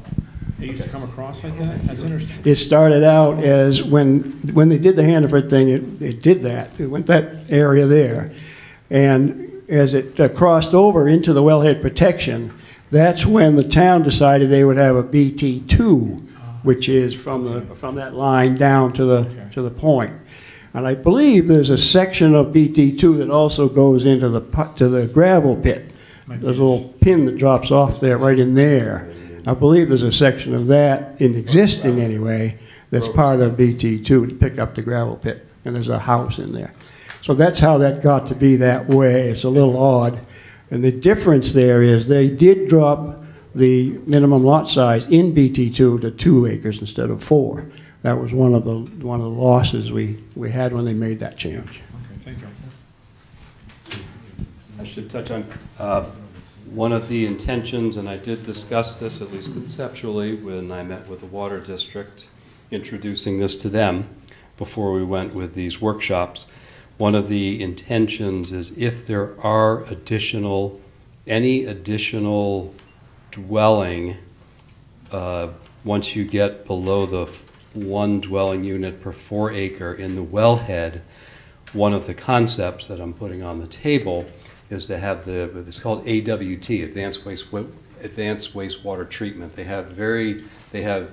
It used to come across like that? That's interesting. It started out as when they did the Hannaford thing, it did that. It went that area there. And as it crossed over into the wellhead protection, that's when the town decided they would have a BT2, which is from that line down to the point. And I believe there's a section of BT2 that also goes into the gravel pit. There's a little pin that drops off there, right in there. I believe there's a section of that, in existing anyway, that's part of BT2 to pick up the gravel pit. And there's a house in there. So that's how that got to be that way. It's a little odd. And the difference there is they did drop the minimum lot size in BT2 to 2 acres instead of 4. That was one of the losses we had when they made that change. Okay, thank you. I should touch on one of the intentions, and I did discuss this at least conceptually when I met with the Water District, introducing this to them before we went with these workshops. One of the intentions is if there are any additional dwelling, once you get below the 1 dwelling unit per 4 acre in the wellhead, one of the concepts that I'm putting on the table is to have it's called AWT, Advanced Wastewater Treatment. They have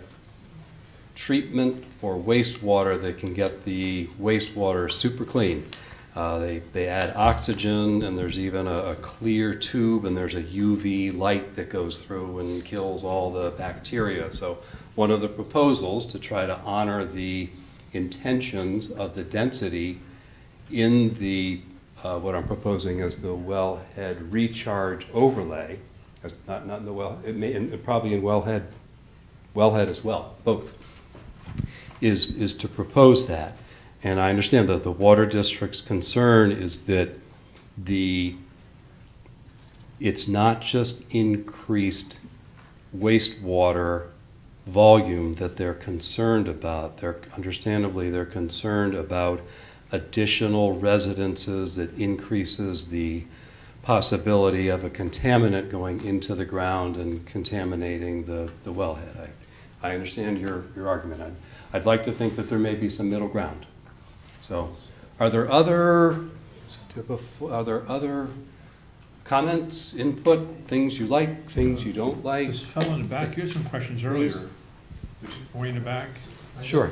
treatment for wastewater that can get the wastewater super clean. They add oxygen, and there's even a clear tube, and there's a UV light that goes through and kills all the bacteria. So one of the proposals to try to honor the intentions of the density in the what I'm proposing is the Wellhead Recharge overlay, not in the well, probably in Wellhead as well, both, is to propose that. And I understand that the Water District's concern is that it's not just increased wastewater volume that they're concerned about. Understandably, they're concerned about additional residences that increases the possibility of a contaminant going into the ground and contaminating the wellhead. I understand your argument. I'd like to think that there may be some middle ground. So, are there other comments, input, things you like, things you don't like? This fellow in the back, you had some questions earlier. Please. Way in the back. Sure.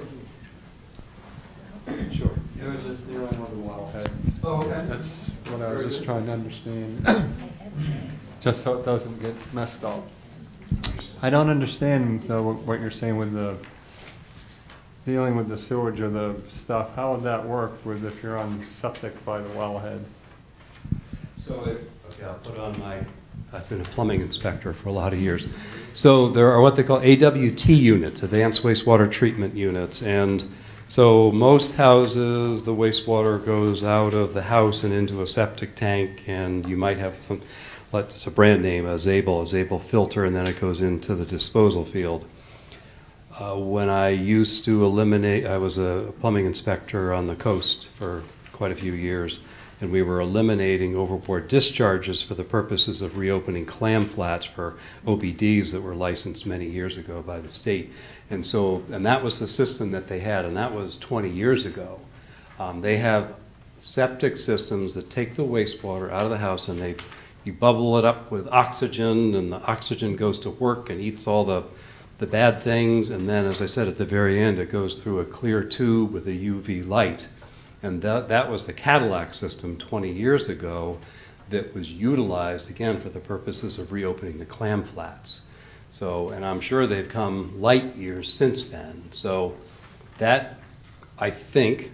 Sure. It was just dealing with the wellhead. Oh, okay. That's what I was just trying to understand, just so it doesn't get messed up. I don't understand, though, what you're saying with the dealing with the sewage or the stuff. How would that work with if you're on septic by the wellhead? So, okay, I'll put on I've been a plumbing inspector for a lot of years. So there are what they call AWT units, Advanced Wastewater Treatment Units, and so most houses, the wastewater goes out of the house and into a septic tank, and you might have it's a brand name, a Zabel filter, and then it goes into the disposal field. When I used to I was a plumbing inspector on the coast for quite a few years, and we were eliminating overboard discharges for the purposes of reopening clam flats for OBDs that were licensed many years ago by the state. And that was the system that they had, and that was 20 years ago. They have septic systems that take the wastewater out of the house, and you bubble it up with oxygen, and the oxygen goes to work and eats all the bad things, and then, as I said, at the very end, it goes through a clear tube with a UV light. And that was the Cadillac system 20 years ago that was utilized, again, for the purposes of reopening the clam flats. So, and I'm sure they've come light years since then. So that, I think,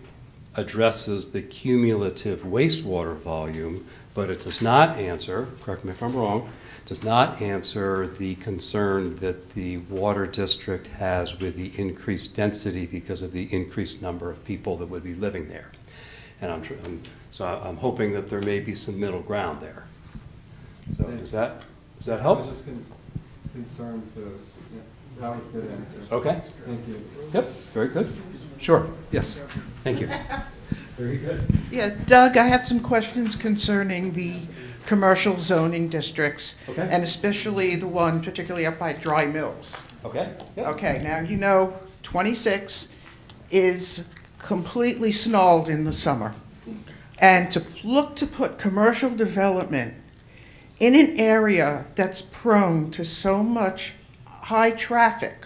addresses the cumulative wastewater volume, but it does not answer, correct me if I'm wrong, does not answer the concern that the water district has with the increased density because of the increased number of people that would be living there. And I'm hoping that there may be some middle ground there. So does that help? I was just concerned to, that was a good answer. Okay. Thank you. Yep, very good. Sure, yes, thank you. Very good. Yeah, Doug, I had some questions concerning the commercial zoning districts, Okay. and especially the one particularly up by Dry Mills. Okay. Yep. Okay, now, you know, 26 is completely snarled in the summer. And to look to put commercial development in an area that's prone to so much high traffic,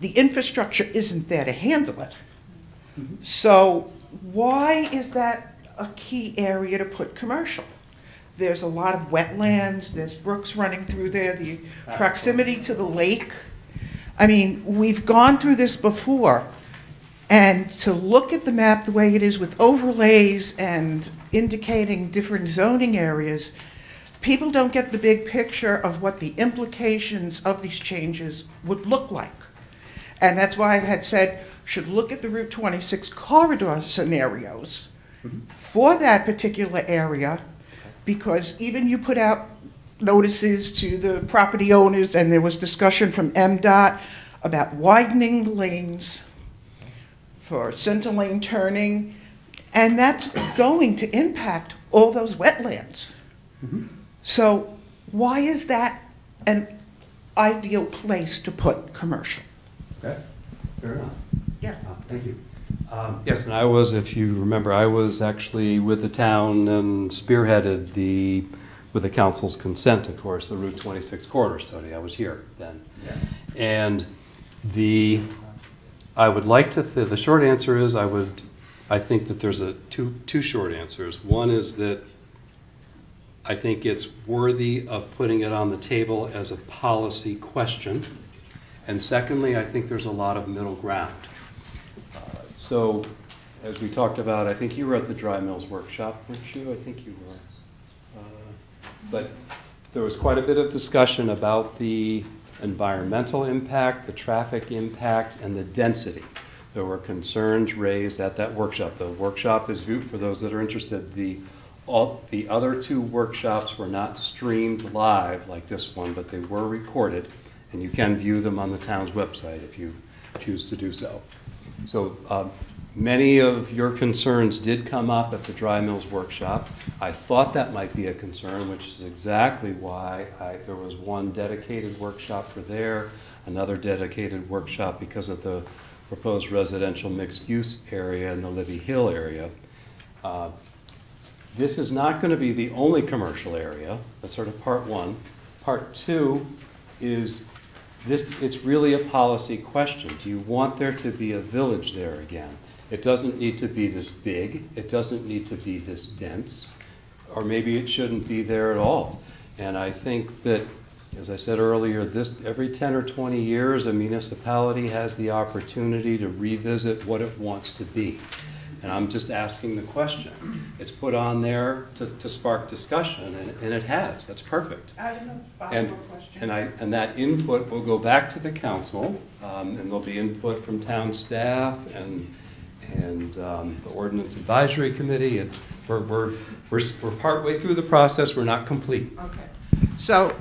the infrastructure isn't there to handle it. So why is that a key area to put commercial? There's a lot of wetlands, there's brooks running through there, the proximity to the lake. I mean, we've gone through this before, and to look at the map the way it is with overlays and indicating different zoning areas, people don't get the big picture of what the implications of these changes would look like. And that's why I had said, should look at the Route 26 corridor scenarios for that particular area, because even you put out notices to the property owners, and there was discussion from MDOT about widening the lanes for center lane turning, and that's going to impact all those wetlands. So why is that an ideal place to put commercial? Okay, fair enough. Yeah. Thank you. Yes, and I was, if you remember, I was actually with the town and spearheaded with the council's consent, of course, the Route 26 corridor study. I was here then. Yeah. And I would like to, the short answer is I think that there's two short answers. One is that I think it's worthy of putting it on the table as a policy question. And secondly, I think there's a lot of middle ground. So, as we talked about, I think you were at the Dry Mills workshop, weren't you? I think you were. But there was quite a bit of discussion about the environmental impact, the traffic impact, and the density. There were concerns raised at that workshop. The workshop is viewed, for those that are interested, the other two workshops were not streamed live like this one, but they were recorded, and you can view them on the town's website if you choose to do so. So many of your concerns did come up at the Dry Mills workshop. I thought that might be a concern, which is exactly why there was one dedicated workshop for there, another dedicated workshop because of the proposed residential mixed-use area in the Libby Hill area. This is not going to be the only commercial area. That's sort of part one. Part two is it's really a policy question. Do you want there to be a village there again? It doesn't need to be this big. It doesn't need to be this dense. Or maybe it shouldn't be there at all. And I think that, as I said earlier, every 10 or 20 years, a municipality has the opportunity to revisit what it wants to be. And I'm just asking the question. It's put on there to spark discussion, and it has. That's perfect. I have a follow-up question. And that input will go back to the council, and there'll be input from town staff and the Ordinance Advisory Committee. And we're partway through the process. We're not complete. Okay. So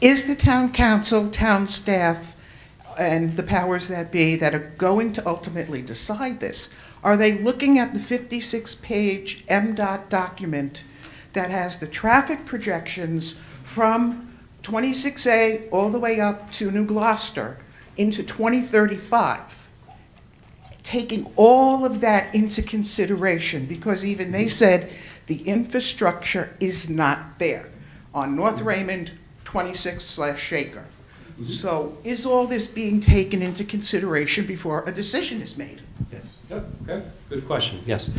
is the town council, town staff and the powers that be that are going to ultimately decide this, are they looking at the 56-page MDOT document that has the traffic projections from 26A all the way up to New Gloucester into 2035, taking all of that into consideration? Because even they said the infrastructure is not there on North Raymond 26/Shaker. So is all this being taken into consideration before a decision is made? Yep, okay, good question, yes.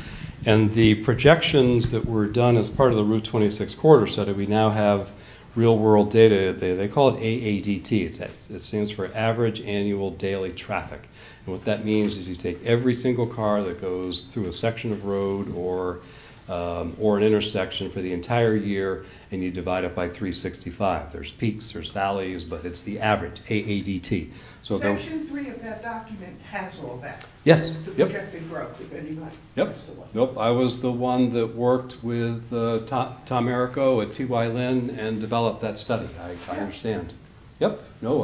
And the projections that were done as part of the Route 26 corridor study, we now have real-world data. They call it AADT. It stands for Average Annual Daily Traffic. And what that means is you take every single car that goes through a section of road or an intersection for the entire year, and you divide it by 365. There's peaks, there's valleys, but it's the average, AADT. So Section 3 of that document has all that. Yes, The yep. projected growth, if anybody Yep. wants to look. Nope, I was the one that worked with Tom Errico at T.Y. Lin and developed that study. I understand. Yep, no,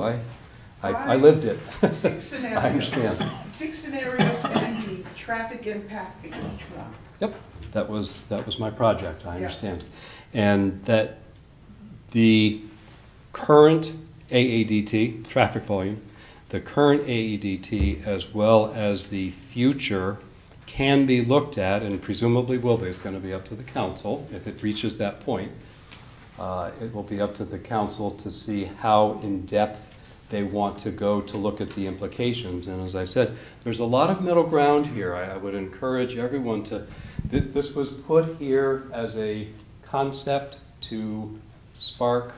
I lived it. 6 scenarios. I understand. 6 scenarios and the traffic impact in each one. Yep, that was my project, I Yeah. understand. And that the current AADT, traffic volume, the current AEDT as well as the future can be looked at, and presumably will be. It's going to be up to the council if it reaches that point. It will be up to the council to see how in-depth they want to go to look at the implications. And as I said, there's a lot of middle ground here. I would encourage everyone to, this was put here as a concept to spark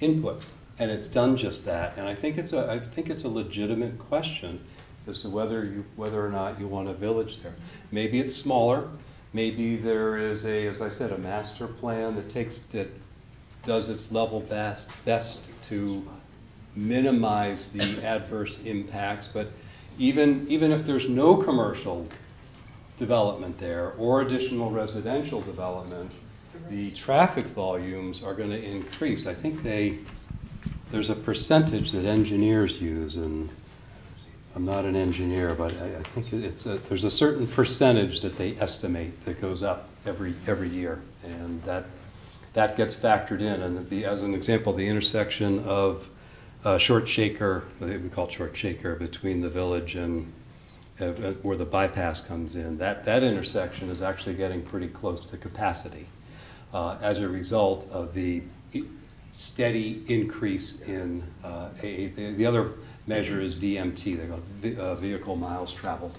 input, and it's done just that. And I think it's a legitimate question as to whether or not you want a village there. Maybe it's smaller. Maybe there is as I said, a master plan that does its level best to minimize the adverse impacts. But even if there's no commercial development there or additional residential development, the traffic volumes are going to increase. I think there's a percentage that engineers use, and I'm not an engineer, but I think there's a certain percentage that they estimate that goes up every year, and that gets factored in. And as an example, the intersection of Short Shaker, we call it Short Shaker, between the village and where the bypass comes in, that intersection is actually getting pretty close to capacity as a result of the steady increase in the other measure is VMT, they call vehicle miles traveled.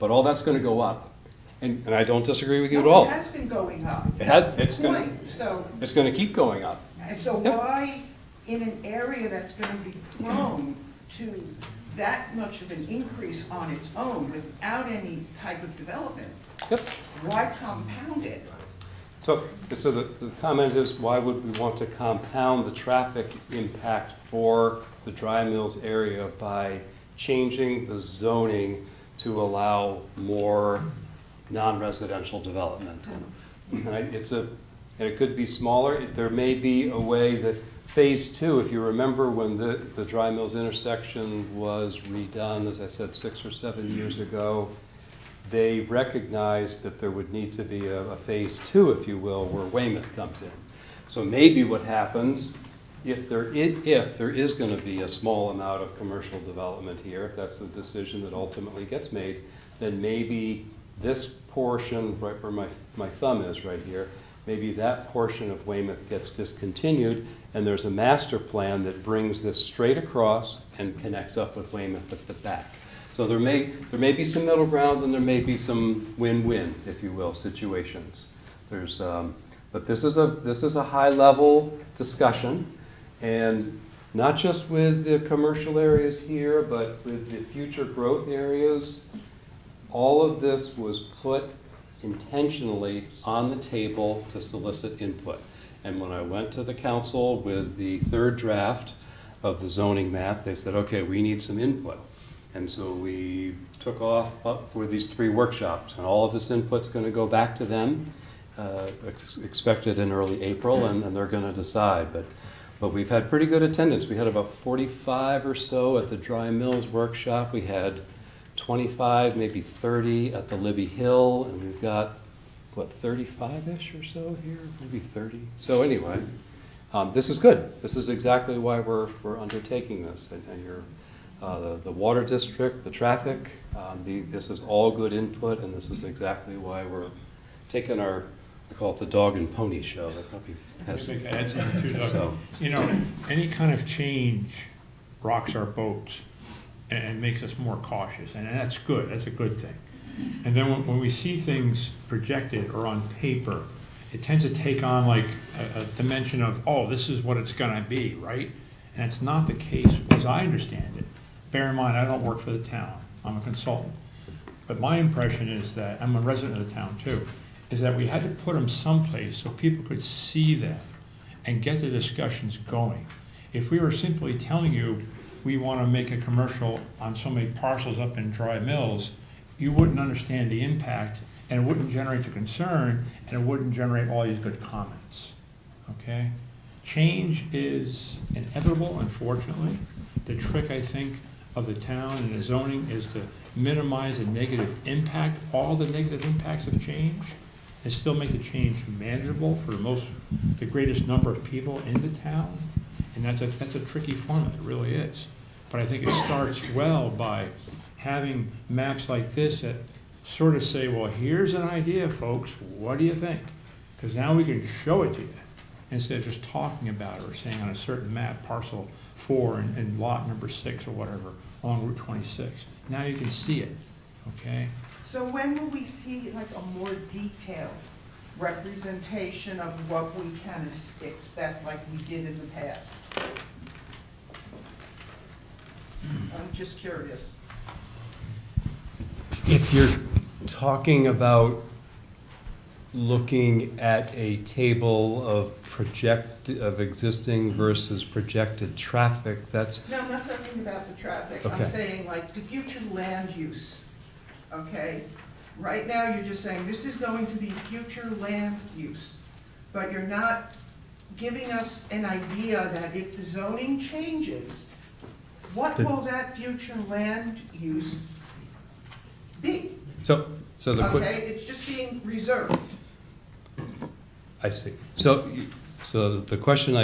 But all that's going to go up. And I don't disagree with you at all. It has been going up. It's going to keep going up. And so Yep. why, in an area that's going to be prone to that much of an increase on its own without any type of development, Yep. why compound it? So the comment is, why would we want to compound the traffic impact for the Dry Mills area by changing the zoning to allow more non-residential development? And it could be smaller. There may be a way that Phase 2, if you remember when the Dry Mills intersection was redone, as I said, 6 or 7 years ago, they recognized that there would need to be a Phase 2, if you will, where Weymouth comes in. So maybe what happens, if there is going to be a small amount of commercial development here, if that's the decision that ultimately gets made, then maybe this portion, right where my thumb is right here, maybe that portion of Weymouth gets discontinued, and there's a master plan that brings this straight across and connects up with Weymouth at the back. So there may be some middle ground, and there may be some win-win, if you will, situations. But this is a high-level discussion, and not just with the commercial areas here, but with the future growth areas. All of this was put intentionally on the table to solicit input. And when I went to the council with the third draft of the zoning map, they said, okay, we need some input. And so we took off for these 3 workshops, and all of this input's going to go back to them, expected in early April, and they're going to decide. But But we've had pretty good attendance. We had about 45 or so at the Dry Mills workshop. We had 25, maybe 30 at the Libby Hill, and we've got, what, 35-ish or so here, maybe 30. So anyway, this is good. This is exactly why we're undertaking this. And you're, the water district, the traffic, this is all good input, and this is exactly why we're taking our, I call it the dog and pony show. That probably has. Maybe I can add something too, Doug. So- You know, any kind of change rocks our boats and makes us more cautious, and that's good, that's a good thing. And then when we see things projected or on paper, it tends to take on like a dimension of, oh, this is what it's gonna be, right? And it's not the case, as I understand it. Bear in mind, I don't work for the town, I'm a consultant. But my impression is that, I'm a resident of the town too, is that we had to put them someplace so people could see them and get the discussions going. If we were simply telling you, we want to make a commercial on so many parcels up in Dry Mills, you wouldn't understand the impact, and it wouldn't generate the concern, and it wouldn't generate all these good comments, okay? Change is inevitable, unfortunately. The trick, I think, of the town and the zoning is to minimize the negative impact, all the negative impacts of change, and still make the change manageable for the greatest number of people in the town. And that's a tricky formula, it really is. But I think it starts well by having maps like this that sort of say, well, here's an idea, folks, what do you think? Because now we can show it to you, instead of just talking about it or saying on a certain map, parcel 4 and lot number 6 or whatever, along Route 26. Now you can see it, okay? So when will we see like a more detailed representation of what we can expect like we did in the past? I'm just curious. If you're talking about looking at a table of existing versus projected traffic, that's, No, I'm not talking about the traffic. Okay. I'm saying like the future land use, okay? Right now, you're just saying this is going to be future land use, but you're not giving us an idea that if the zoning changes, what will that future land use be? so the quick. Okay, it's just being reserved. I see. So the question,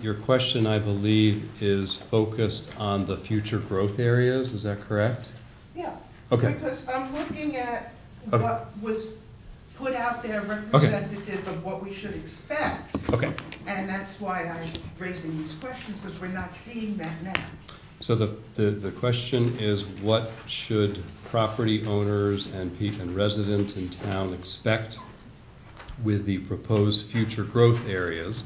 your question, I believe, is focused on the future growth areas, is that correct? Yeah. Okay. Because I'm looking at Okay. what was put out there representative of what we should expect. Okay. And that's why I'm raising these questions, because we're not seeing that now. So the question is, what should property owners and residents in town expect with the proposed future growth areas?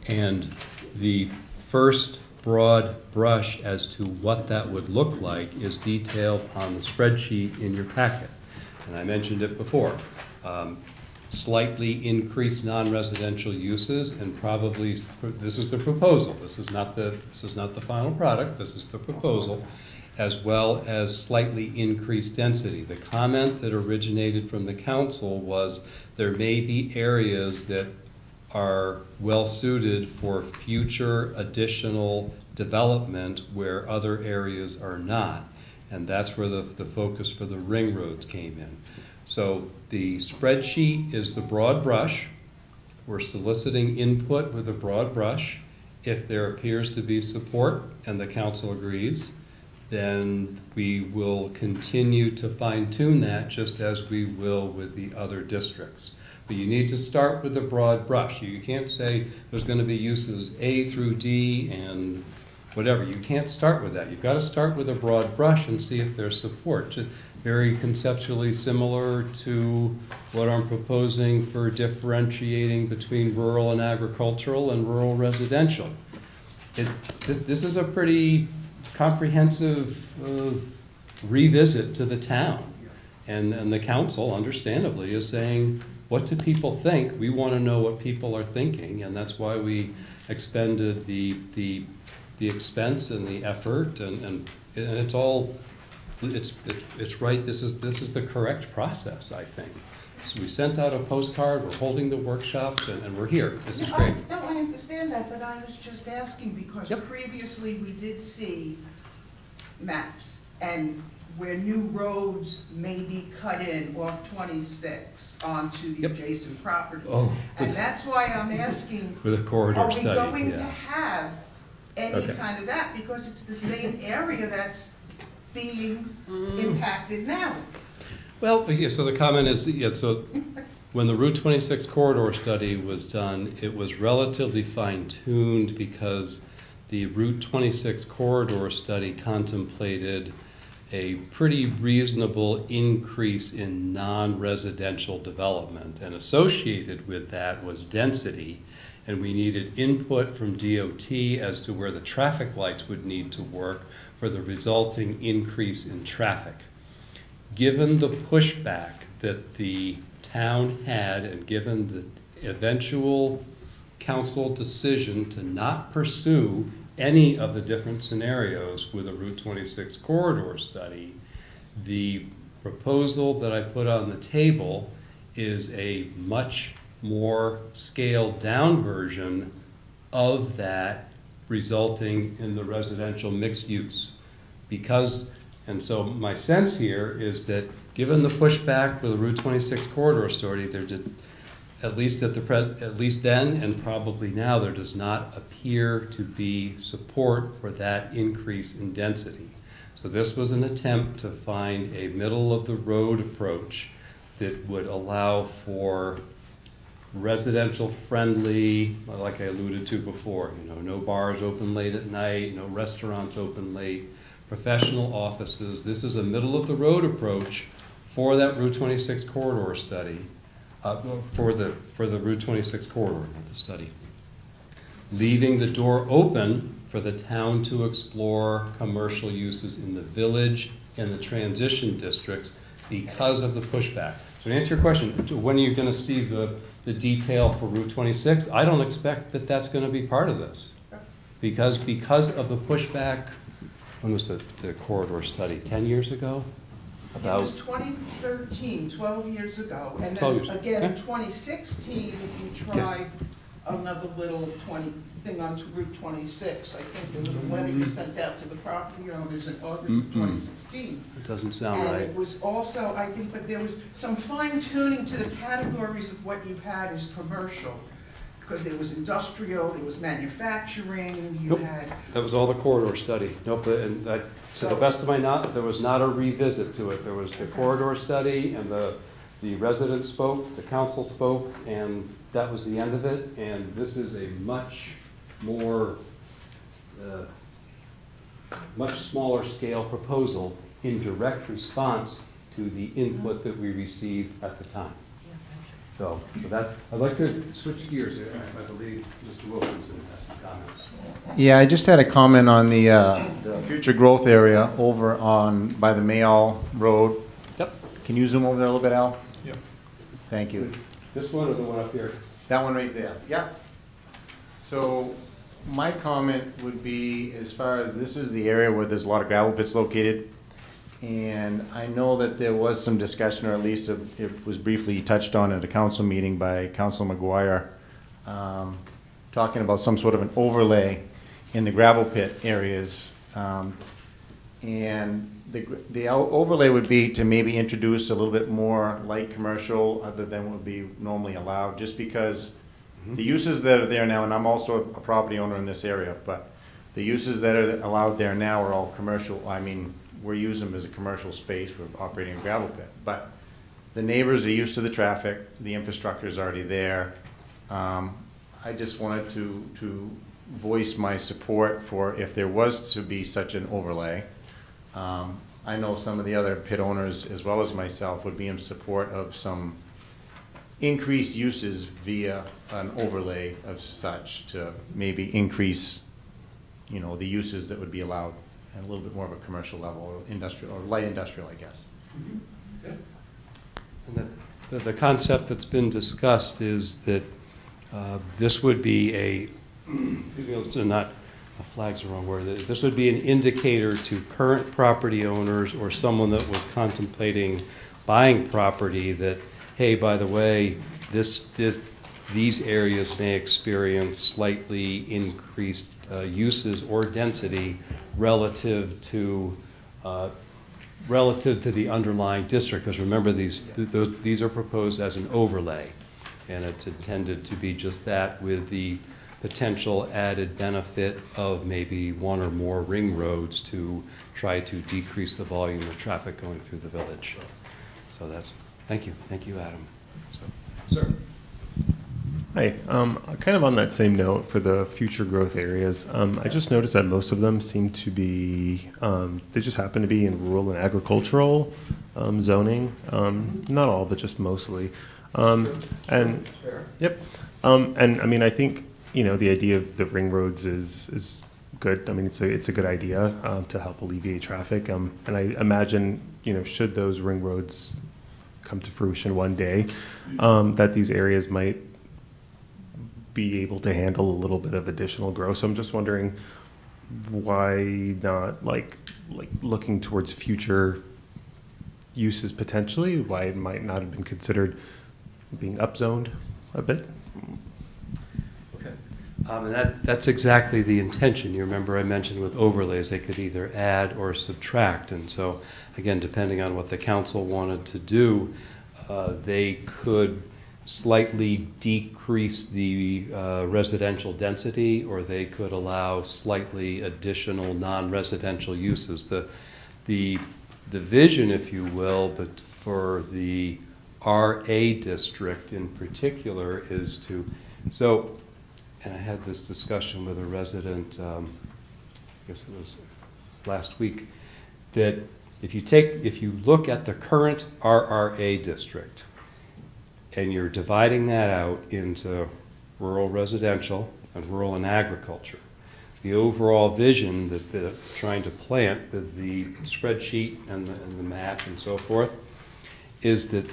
And the first broad brush as to what that would look like is detailed on the spreadsheet in your packet. And I mentioned it before. Slightly increased non-residential uses, and probably, this is the proposal, this is not the final product, this is the proposal, as well as slightly increased density. The comment that originated from the council was there may be areas that are well-suited for future additional development where other areas are not. And that's where the focus for the ring roads came in. So the spreadsheet is the broad brush. We're soliciting input with a broad brush. If there appears to be support and the council agrees, then we will continue to fine-tune that just as we will with the other districts. But you need to start with a broad brush. You can't say there's going to be uses A through D and whatever. You can't start with that. You've got to start with a broad brush and see if there's support. Just very conceptually similar to what I'm proposing for differentiating between rural and agricultural and rural residential. This is a pretty comprehensive revisit to the town. And the council, understandably, is saying, what do people think? We want to know what people are thinking, and that's why we expended the expense and the effort, and it's all, it's right. This is the correct process, I think. So we sent out a postcard. We're holding the workshops, and we're here. This is great. No, I understand understand that, but I was just asking because Yep. previously we did see maps and where new roads may be cut in off 26 onto the Yep. adjacent properties. Oh, And with- that's why I'm asking, With a corridor are we study, going to yeah. have any Okay. kind of that? Because it's the same area that's being impacted now. Well, yeah, so the comment is, yeah, so when the Route 26 corridor study was done, it was relatively fine-tuned because the Route 26 corridor study contemplated a pretty reasonable increase in non-residential development, and associated with that was density, and we needed input from DOT as to where the traffic lights would need to work for the resulting increase in traffic. Given the pushback that the town had, and given the eventual council decision to not pursue any of the different scenarios with a Route 26 corridor study, the proposal that I put on the table is a much more scaled down version of that, resulting in the residential mixed use. Because, and so my sense here is that given the pushback with the Route 26 corridor study, there did, at least then and probably now, there does not appear to be support for that increase in density. So this was an attempt to find a middle-of-the-road approach that would allow for residential-friendly, like I alluded to before, no bars open late at night, no restaurants open late, professional offices. This is a middle-of-the-road approach for that Route 26 corridor study. For the Route 26 corridor, not the study. Leaving the door open for the town to explore commercial uses in the village and the transition districts because of the pushback. So to answer your question, when are you going to see the detail for Route 26? I don't expect that that's going to be part of this. Because of the pushback, when was the corridor study, 10 years ago? It was 2013, 12 years ago, and 12 then years, again, okay. 2016, we tried another little thing on Route 26. I think there was a letter you sent out to the property owners in August of 2016. It doesn't sound And right. it was also, I think, but there was some fine tuning to the categories of what you had as commercial. Because there was industrial, there was manufacturing, you Nope. had, That was all the corridor study. Nope, and to the best of my knowledge, there was not a revisit to it. There was the corridor study, and the residents spoke, the council spoke, and that was the end of it. And this is a much more, much smaller scale proposal in direct response to the input that we received at the time. So that's, I'd like to switch gears. I believe Mr. Wilkinson has some comments. Yeah, I just had a comment on the future growth area over on, by the Mayall Road. Yep. Can you zoom over there a little bit, Al? Yep. Thank you. This one or the one up here? That one right there. Yep. So my comment would be, as far as this is the area where there's a lot of gravel pits located, and I know that there was some discussion, or at least it was briefly touched on at a council meeting by Council McGuire, talking about some sort of an overlay in the gravel pit areas. And the overlay would be to maybe introduce a little bit more light commercial other than would be normally allowed, just because the uses that are there now, and I'm also a property owner in this area, but the uses that are allowed there now are all commercial. I mean, we're using them as a commercial space for operating a gravel pit. But the neighbors are used to the traffic, the infrastructure is already there. I just wanted to voice my support for if there was to be such an overlay. I know some of the other pit owners, as well as myself, would be in support of some increased uses via an overlay of such to maybe increase, the uses that would be allowed at a little bit more of a commercial level, or industrial, or light industrial, I guess. And the concept that's been discussed is that this would be excuse me, not, a flag's the wrong word, this would be an indicator to current property owners or someone that was contemplating buying property that, hey, by the way, this these areas may experience slightly increased uses or density relative to the underlying district. Because remember, these are proposed as an overlay, and it's intended to be just that, with the potential added benefit of maybe one or more ring roads to try to decrease the volume of traffic going through the village. So thank you, Adam. Sir. Hi, kind of on that same note for the future growth areas, I just noticed that most of them seem to be, they just happen to be in rural and agricultural zoning. Not all, but just mostly. And yep. And I mean, I think, the idea of the ring roads is good. I mean, it's a good idea to help alleviate traffic. And I imagine, should those ring roads come to fruition one day, that these areas might be able to handle a little bit of additional growth. So I'm just wondering why not like looking towards future uses potentially, why it might not have been considered being upzoned a bit. Okay. And that's exactly the intention. You remember I mentioned with overlays, they could either add or subtract. And so, again, depending on what the council wanted to do, they could slightly decrease the residential density, or they could allow slightly additional non-residential uses. The vision, if you will, but for the RA district in particular is to, and I had this discussion with a resident, I guess it was last week, that if you look at the current RRA district, and you're dividing that out into rural residential and rural and agriculture, the overall vision that they're trying to plant with the spreadsheet and the map and so forth is that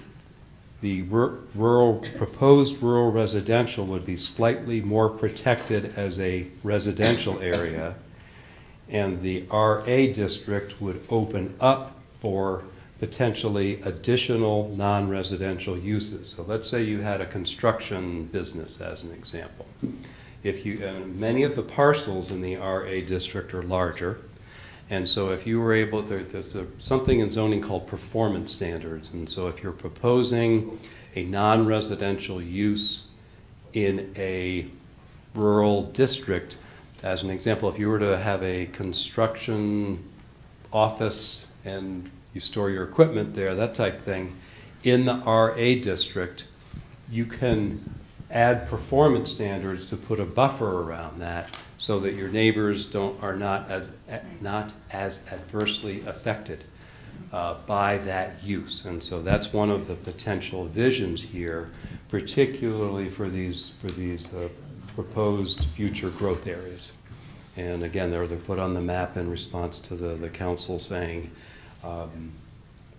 the proposed rural residential would be slightly more protected as a residential area, and the RA district would open up for potentially additional non-residential uses. So let's say you had a construction business as an example. Many of the parcels in the RA district are larger, and so if you were able, there's something in zoning called performance standards, and so if you're proposing a non-residential use in a rural district, as an example, if you were to have a construction office and you store your equipment there, that type of thing, in the RA district, you can add performance standards to put a buffer around that so that your neighbors are not as adversely affected by that use. And so that's one of the potential visions here, particularly for these proposed future growth areas. And again, they're put on the map in response to the council saying,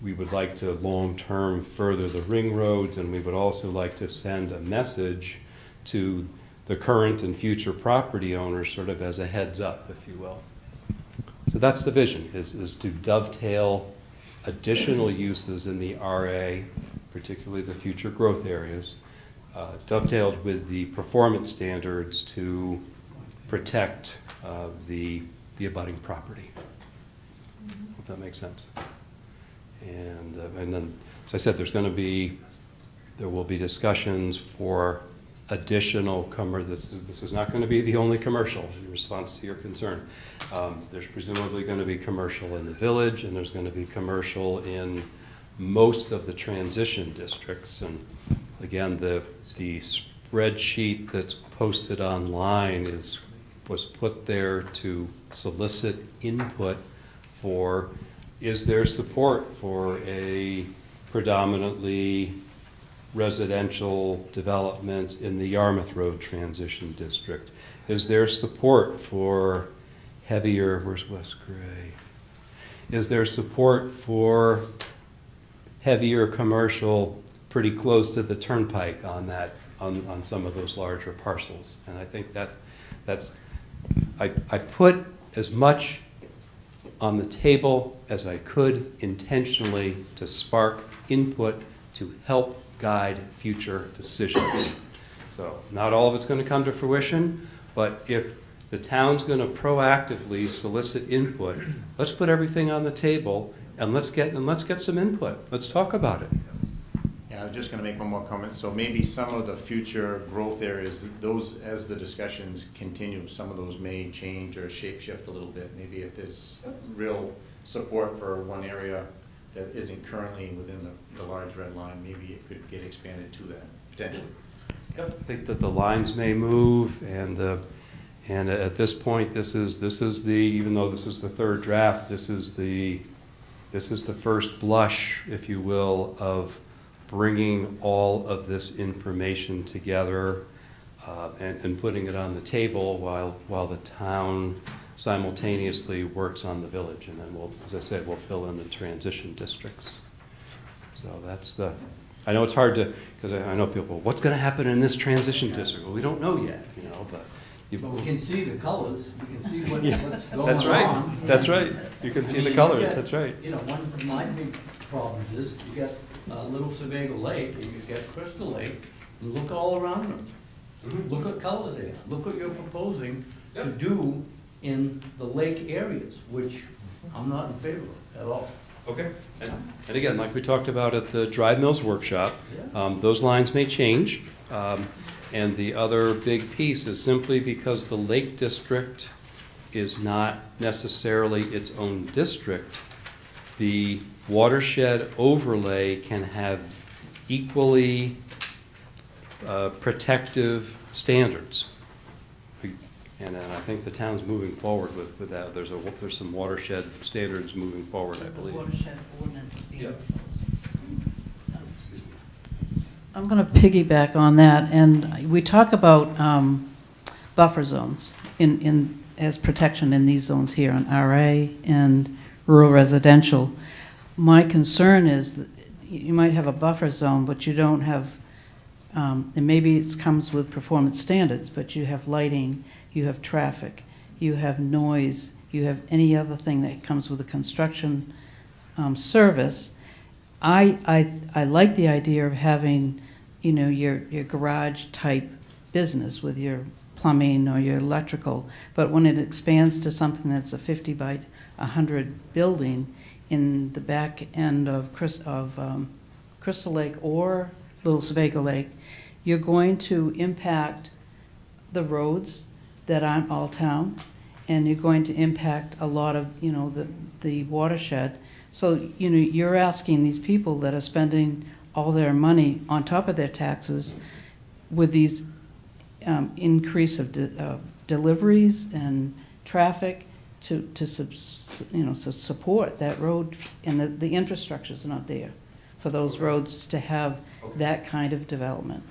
we would like to long-term further the ring roads, and we would also like to send a message to the current and future property owners sort of as a heads up, if you will. So that's the vision, is to dovetail additional uses in the RA, particularly the future growth areas, dovetailed with the performance standards to protect the abutting property. If that makes sense. And then, as I said, there will be discussions for additional this is not going to be the only commercial in response to your concern. There's presumably going to be commercial in the village, and there's going to be commercial in most of the transition districts. And again, the spreadsheet that's posted online was put there to solicit input for, is there support for a predominantly residential development in the Yarmouth Road Transition District? Is there support for heavier, where's West Gray? Is there support for heavier commercial pretty close to the turnpike on some of those larger parcels? And I think I put as much on the table as I could intentionally to spark input to help guide future decisions. So not all of it's going to come to fruition, but if the town's going to proactively solicit input, let's put everything on the table and let's get some input. Let's talk about it. Yeah, I was just gonna make one more comment. So maybe some of the future growth areas, those, as the discussions continue, some of those may change or shapeshift a little bit. Maybe if there's real support for one area that isn't currently within the large red line, maybe it could get expanded to that, potentially. I think that the lines may move, and at this point, this is the, even though this is the third draft, this is the first blush, if you will, of bringing all of this information together and putting it on the table while the town simultaneously works on the village. And then we'll, as I said, we'll fill in the transition districts. So that's the, I know it's hard to, because I know people, what's going to happen in this transition district? Well, we don't know yet, you know, but. But we can see the colors, we can see what's going on. That's right, that's right. You can see the colors, that's right. You know, one of my big problems is you got Little Sebago Lake and you've got Crystal Lake, and look all around them. Look what colors they are. Look what you're proposing to do in the lake areas, which I'm not in favor of at all. Okay. And again, like we talked about at the Dry Mills workshop, those lines may change. And the other big piece is simply because the Lake District is not necessarily its own district, the watershed overlay can have equally protective standards. And I think the town's moving forward with that. There's some watershed standards moving forward, I believe. Watershed ordinance being Yep. proposed. I'm going to piggyback on that, and we talk about buffer zones as protection in these zones here in RA and rural residential. My concern is that you might have a buffer zone, but you don't have, and maybe it comes with performance standards, but you have lighting, you have traffic, you have noise, you have any other thing that comes with a construction service. I like the idea of having, you know, your garage type business with your plumbing or your electrical, but when it expands to something that's a 50 by 100 building in the back end of Crystal Lake or Little Sebago Lake, you're going to impact the roads that aren't all town, and you're going to impact a lot of, you know, the watershed. So, you know, you're asking these people that are spending all their money on top of their taxes with these increase of deliveries and traffic to support that road, and the infrastructure's not there for those roads to have that kind of development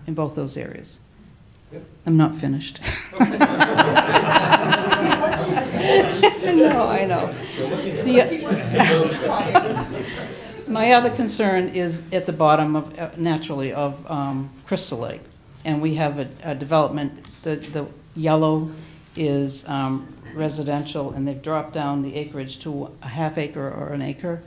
in both those areas. I'm not finished. No, I know. My other concern is at the bottom of, naturally, of Crystal Lake. And we have a development, the yellow is residential, and they've dropped down the acreage to a half acre or an acre.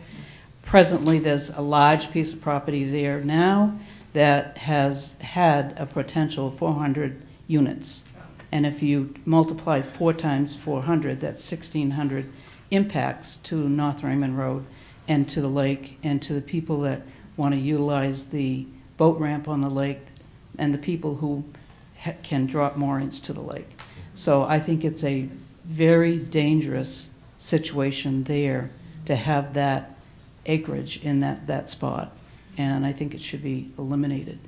Presently, there's a large piece of property there now that has had a potential of 400 units. And if you multiply 4 times 400, that's 1,600 impacts to North Raymond Road and to the lake and to the people that want to utilize the boat ramp on the lake and the people who can drop moorings to the lake. So I think it's a very dangerous situation there to have that acreage in that spot. And I think it should be eliminated.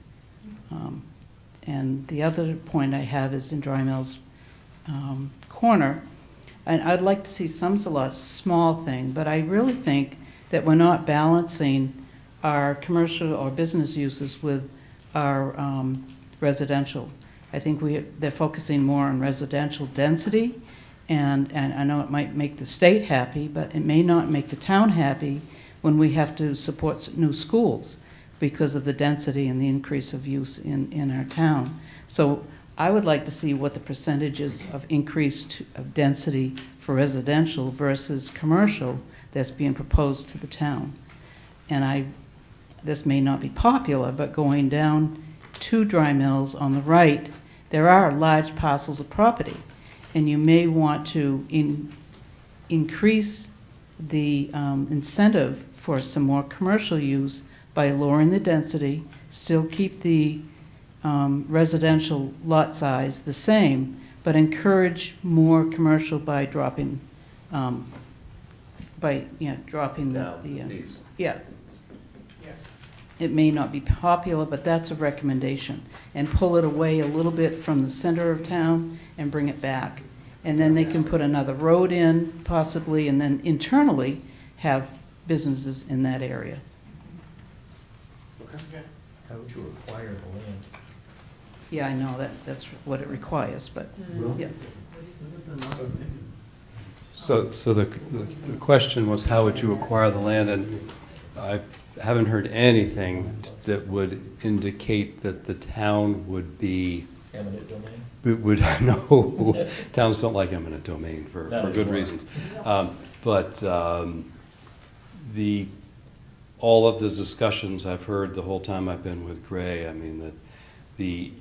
And the other point I have is in Dry Mills Corner. And I'd like to see some sort of small thing, but I really think that we're not balancing our commercial or business uses with our residential. I think they're focusing more on residential density, and I know it might make the state happy, but it may not make the town happy when we have to support new schools because of the density and the increase of use in our town. So I would like to see what the percentages of increase of density for residential versus commercial that's being proposed to the town. And this may not be popular, but going down to Dry Mills on the right, there are large parcels of property, and you may want to increase the incentive for some more commercial use by lowering the density, still keep the residential lot size the same, but encourage more commercial by dropping, dropping These. yeah. It may not be popular, but that's a recommendation. And pull it away a little bit from the center of town and bring it back. And then they can put another road in, possibly, and then internally have businesses in that area. How would you acquire the land? Yeah, I know, that's what it requires, but, yeah. So the question was, how would you acquire the land? And I haven't heard anything that would indicate that the town would be, Eminent domain? no, towns don't like eminent domain for good anymore. reasons. But all of the discussions I've heard the whole time I've been with Gray, I mean, that the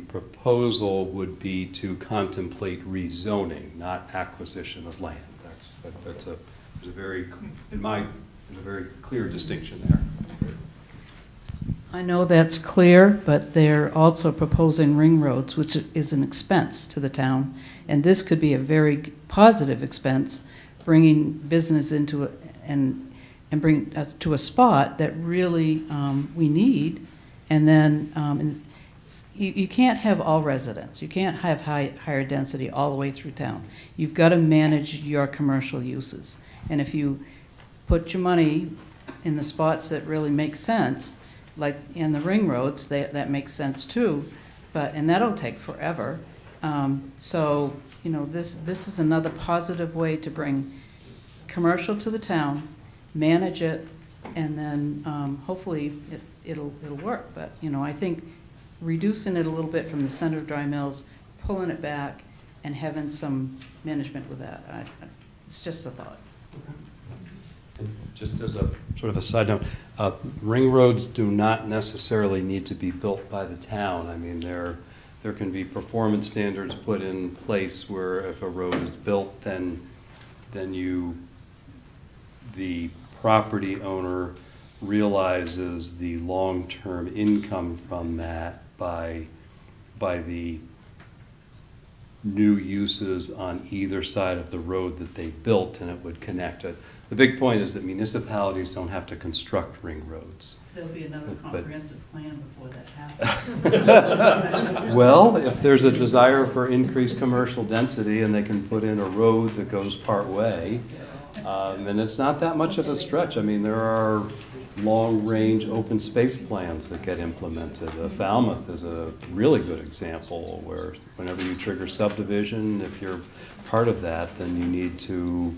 proposal would be to contemplate rezoning, not acquisition of land. There's a very clear distinction there. I know that's clear, but they're also proposing ring roads, which is an expense to the town. And this could be a very positive expense, bringing business into it and bring us to a spot that really we need. And then you can't have all residents. You can't have higher density all the way through town. You've got to manage your commercial uses. And if you put your money in the spots that really make sense, like in the ring roads, that makes sense too, and that'll take forever. So, this is another positive way to bring commercial to the town, manage it, and then hopefully it'll work. But, I think reducing it a little bit from the center of Dry Mills, pulling it back, and having some management with that, it's just a thought. Just as a sort of a side note, ring roads do not necessarily need to be built by the town. I mean, there can be performance standards put in place where if a road is built, then the property owner realizes the long-term income from that by the new uses on either side of the road that they built, and it would connect it. The big point is that municipalities don't have to construct ring roads. There'll be another But- comprehensive plan before that happens. Well, if there's a desire for increased commercial density and they can put in a road that goes part way, then it's not that much of a stretch. I mean, there are long-range open space plans that get implemented. Falmouth is a really good example where whenever you trigger subdivision, if you're part of that, then you need to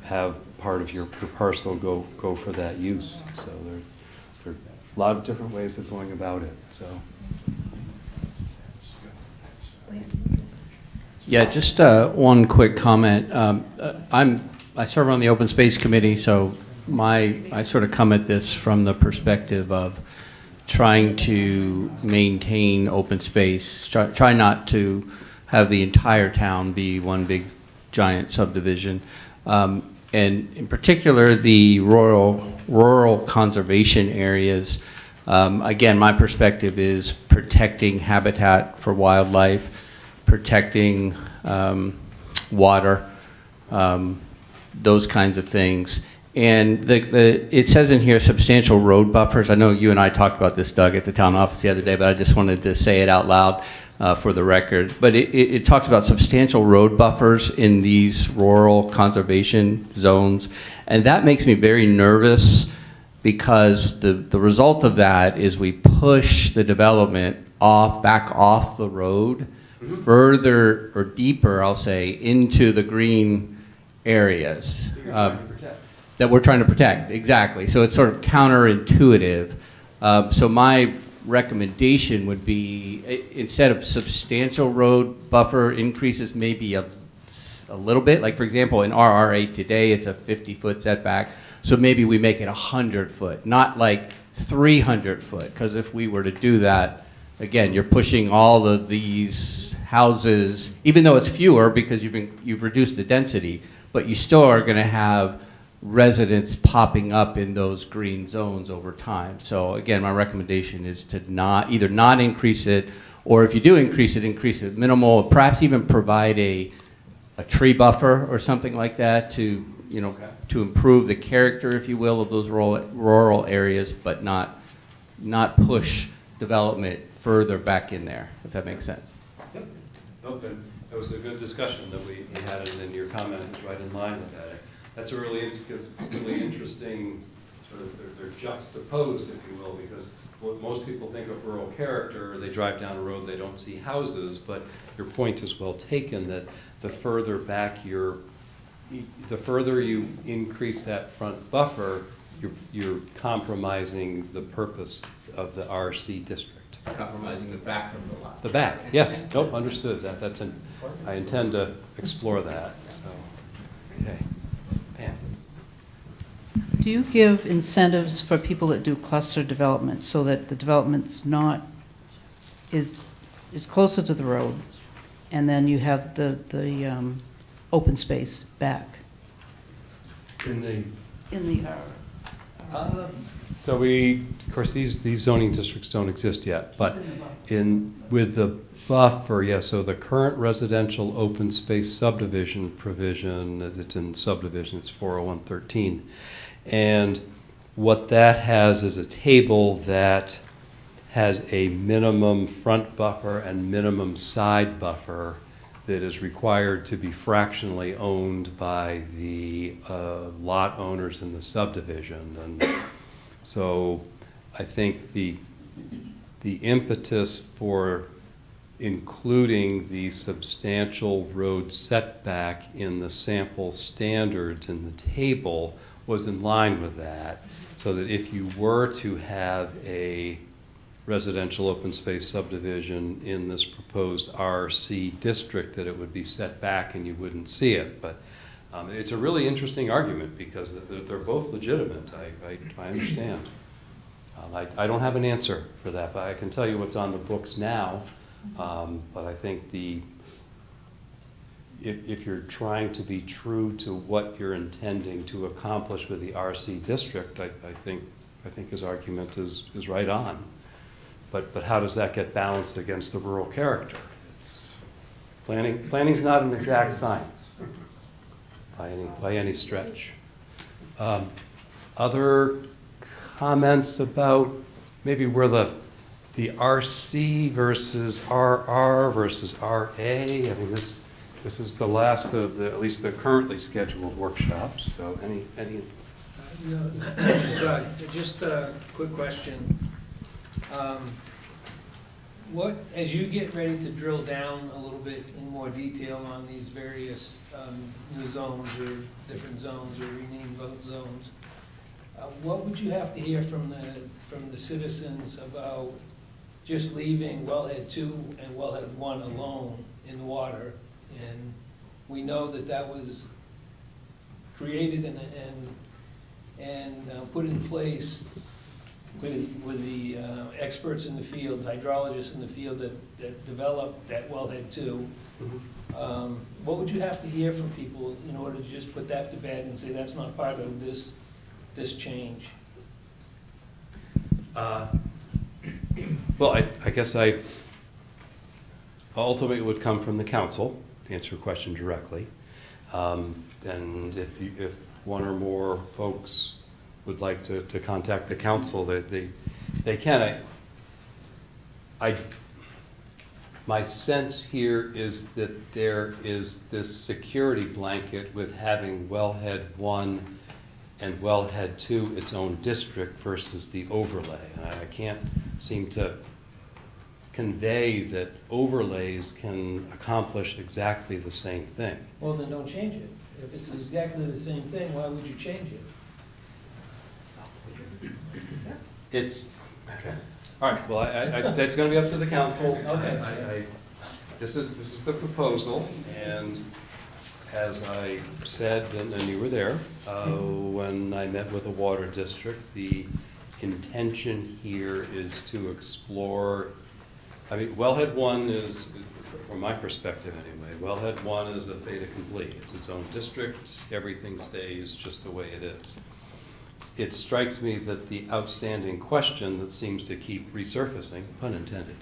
have part of your parcel go for that use. So there are a lot of different ways of going about it, so. Yeah, just one quick comment. I serve on the Open Space Committee, so I sort of come at this from the perspective of trying to maintain open space, try not to have the entire town be one big giant subdivision. And in particular, the rural conservation areas. Again, my perspective is protecting habitat for wildlife, protecting water, those kinds of things. And it says in here substantial road buffers. I know you and I talked about this, Doug, at the town office the other day, but I just wanted to say it out loud for the record. But it talks about substantial road buffers in these rural conservation zones. And that makes me very nervous because the result of that is we push the development back off the road, further or deeper, I'll say, into the green areas. That we're trying to protect, exactly. So it's sort of counterintuitive. So my recommendation would be, instead of substantial road buffer increases, maybe a little bit. Like, for example, in RR8 today, it's a 50-foot setback. So maybe we make it 100 foot, not like 300 foot, because if we were to do that, again, you're pushing all of these houses, even though it's fewer because you've reduced the density, but you still are going to have residents popping up in those green zones over time. So again, my recommendation is to either not increase it, or if you do increase it minimal, perhaps even provide a tree buffer or something like that to, to improve the character, if you will, of those rural areas, but not push development further back in there, if that makes sense. Yep. No, but that was a good discussion that we had, and then your comment is right in line with that. That's a really interesting, sort of, they're juxtaposed, if you will, because what most people think of rural character, they drive down a road, they don't see houses, but your point is well taken that the further back the further you increase that front buffer, you're compromising the purpose of the RC district. Compromising the back of the lot. The back, yes. Nope, understood. I intend to explore that, so, okay. Pam? Do you give incentives for people that do cluster development so that the development's is closer to the road, and then you have the open space back? In the So of course, these zoning districts don't exist yet, but with the buffer, yes, so the current residential open space subdivision provision, it's in subdivision, it's 40113. And what that has is a table that has a minimum front buffer and minimum side buffer that is required to be fractionally owned by the lot owners in the subdivision. And so I think the impetus for including the substantial road setback in the sample standards in the table was in line with that, so that if you were to have a residential open space subdivision in this proposed RC district, that it would be set back and you wouldn't see it. But it's a really interesting argument because they're both legitimate. I understand. I don't have an answer for that, but I can tell you what's on the books now. But I think if you're trying to be true to what you're intending to accomplish with the RC district, I think his argument is right on. But how does that get balanced against the rural character? Planning's not an exact science by any stretch. Other comments about maybe where the RC versus RR versus RA? I mean, this is the last of at least the currently scheduled workshops. So any? Doug, just a quick question. As you get ready to drill down a little bit in more detail on these various new zones or different zones or renamed zones, what would you have to hear from the citizens about just leaving Wellhead 2 and Wellhead 1 alone in the water? And we know that was created and put in place with the experts in the field, hydrologists in the field that developed that Wellhead 2. What would you have to hear from people in order to just put that to bed and say that's not part of this change? Well, I guess ultimately it would come from the council, to answer your question directly. And if one or more folks would like to contact the council, they can. My sense here is that there is this security blanket with having Wellhead 1 and Wellhead 2 its own district versus the overlay. And I can't seem to convey that overlays can accomplish exactly the same thing. Well, then don't change it. If it's exactly the same thing, why would you change it? It's, okay. All right, well, it's going to be up to the council. Okay. This is the proposal, and as I said, and you were there, when I met with the water district, the intention here is to explore, I mean, Wellhead 1 is, from my perspective anyway, Wellhead 1 is a fait accompli. It's its own district, everything stays just the way it is. It strikes me that the outstanding question that seems to keep resurfacing, pun intended,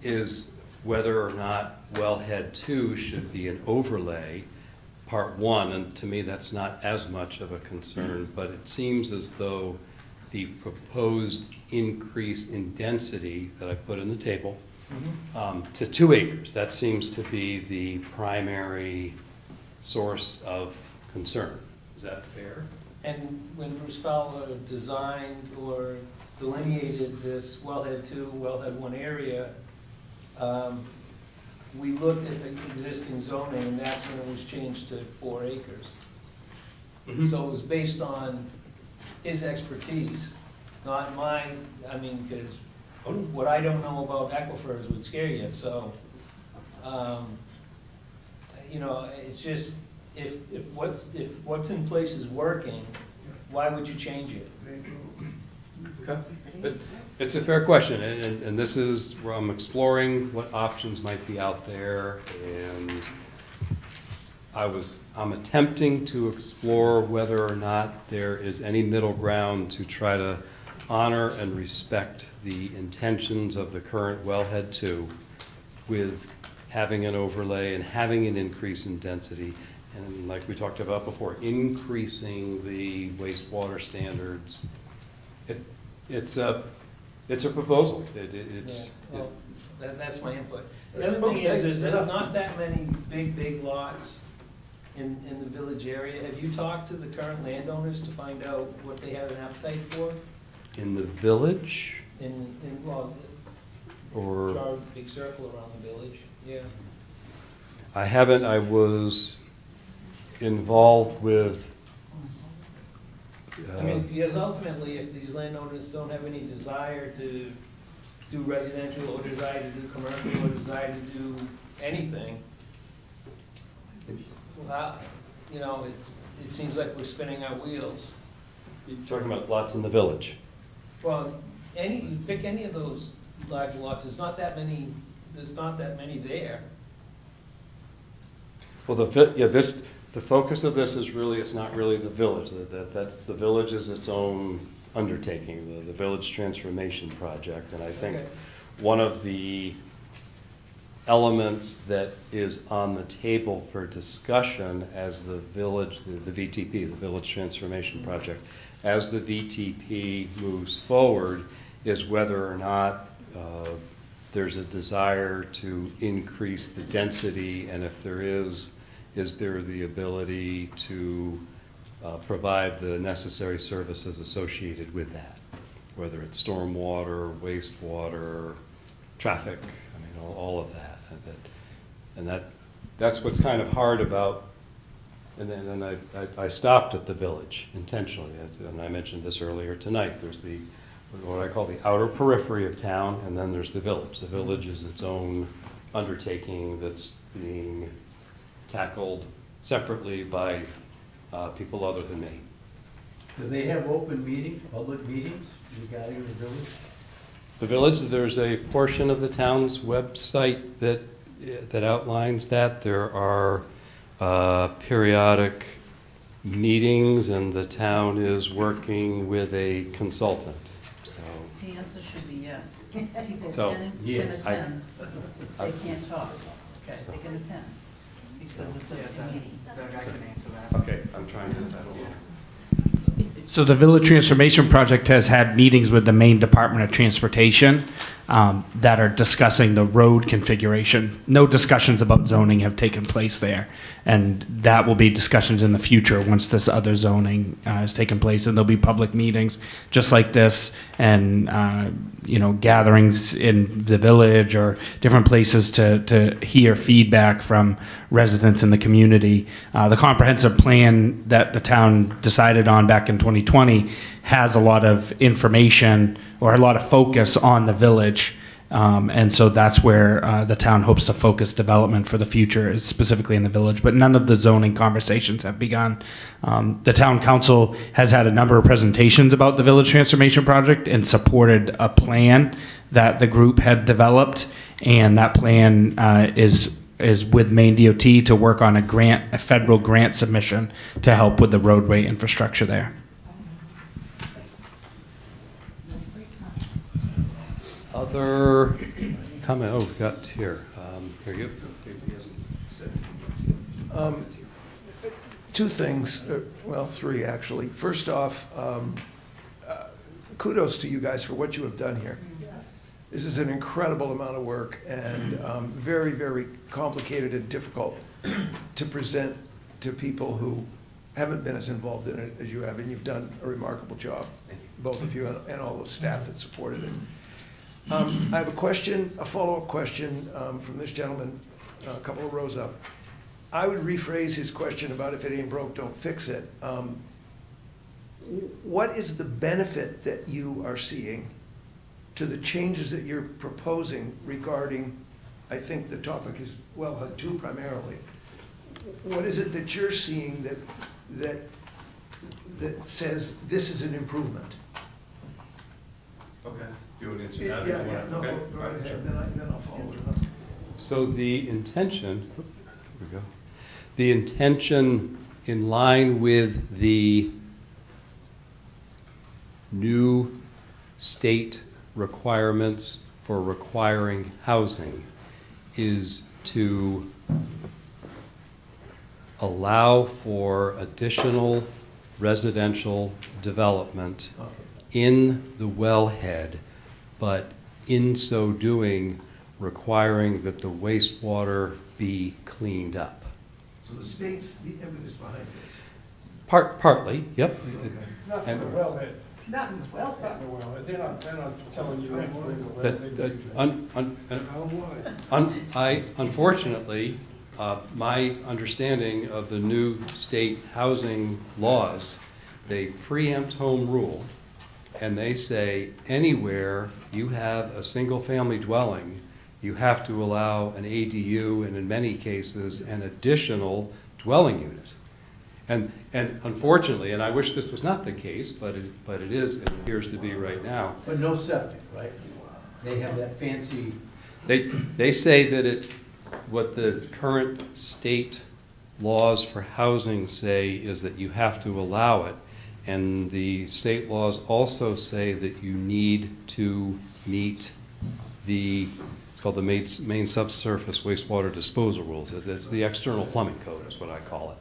is whether or not Wellhead 2 should be an overlay, part 1, and to me that's not as much of a concern, but it seems as though the proposed increase in density that I put in the table to 2 acres, that seems to be the primary source of concern. Is that fair? And when Bruce Fowler designed or delineated this Wellhead 2, Wellhead 1 area, we looked at the existing zoning, and that's when it was changed to 4 acres. So it was based on his expertise, not mine. I mean, because what I don't know about aquifers would scare you. So, you know, it's just, if what's in place is working, why would you change it? Okay. But it's a fair question, and this is where I'm exploring what options might be out there, and I'm attempting to explore whether or not there is any middle ground to try to honor and respect the intentions of the current Wellhead 2 with having an overlay and having an increase in density, and like we talked about before, increasing the wastewater standards. It's a proposal. That's my input. The other thing is there's not that many big lots in the village area. Have you talked to the current landowners to find out what they have an appetite for? In the village? Well, or draw a big circle around the village, yeah. I haven't. I was involved with I mean, because ultimately, if these landowners don't have any desire to do residential or desire to do commercial or desire to do anything, well, you know, it seems like we're spinning our wheels. You're talking about lots in the village. Well, you pick any of those large lots, there's not that many there. Well, the focus of this is really, it's not really the village. That's the village is its own undertaking, the Village Transformation Project. And I think one of the elements that is on the table for discussion as the village, the VTP, the Village Transformation Project, as the VTP moves forward, is whether or not there's a desire to increase the density, and if there is there the ability to provide the necessary services associated with that, whether it's stormwater, wastewater, traffic, I mean, all of that. And that's what's kind of hard about, and then I stopped at the village intentionally, and I mentioned this earlier tonight. There's what I call the outer periphery of town, and then there's the village. The village is its own undertaking that's being tackled separately by people other than me. Do they have open meetings, public meetings regarding the village? The village, there's a portion of the town's website that outlines that. There are periodic meetings, and the town is working with a consultant. So The answer should be yes. People So, can yes, attend. They can't talk. Okay, they can attend because it's a meeting. okay, I'm trying to. I don't know. So the Village Transformation Project has had meetings with the Maine Department of Transportation that are discussing the road configuration. No discussions about zoning have taken place there. And that will be discussions in the future once this other zoning has taken place. And there'll be public meetings just like this, and gatherings in the village or different places to hear feedback from residents in the community. The comprehensive plan that the town decided on back in 2020 has a lot of information or a lot of focus on the village And so that's where the town hopes to focus development for the future, is specifically in the village. But none of the zoning conversations have begun. The town council has had a number of presentations about the village transformation project and supported a plan that the group had developed. And that plan is with Maine DOT to work on a federal grant submission to help with the roadway infrastructure there. Other comment? Oh, we got here. Here you go. Two things, well, three actually. First off, kudos to you guys for what you have done here. This is an incredible amount of work and very, very complicated and difficult to present to people who haven't been as involved in it as you have, and you've done a remarkable job, both of you and all the staff that supported it. I have a question, a follow-up question from this gentleman, a couple of rows up. I would rephrase his question about if it ain't broke, don't fix it. What is the benefit that you are seeing to the changes that you're proposing regarding, I think the topic is Wellhead 2 primarily. What is it that you're seeing that says this is an improvement? Okay. You want to answer that? Yeah, no, okay. go right ahead, then I'll follow it up. So the intention, here we go. The intention in line with the new state requirements for requiring housing is to allow for additional residential development in the wellhead, but in so doing, requiring that the wastewater be cleaned up. So the state's the impetus behind this? Partly, yep. Okay. Not for the wellhead. Not in the well, Not in the wellhead. They're not telling you that. Unfortunately, my understanding of the new state housing laws, they preempt home rule, and they say anywhere you have a single-family dwelling, you have to allow an ADU, and in many cases, an additional dwelling unit. And unfortunately, and I wish this was not the case, but it is, it appears to be right now. But no septic, right? They have that fancy. They say that what the current state laws for housing say is that you have to allow it, and the state laws also say that you need to meet it's called the Maine Subsurface Wastewater Disposal Rules. It's the external plumbing code is what I call it.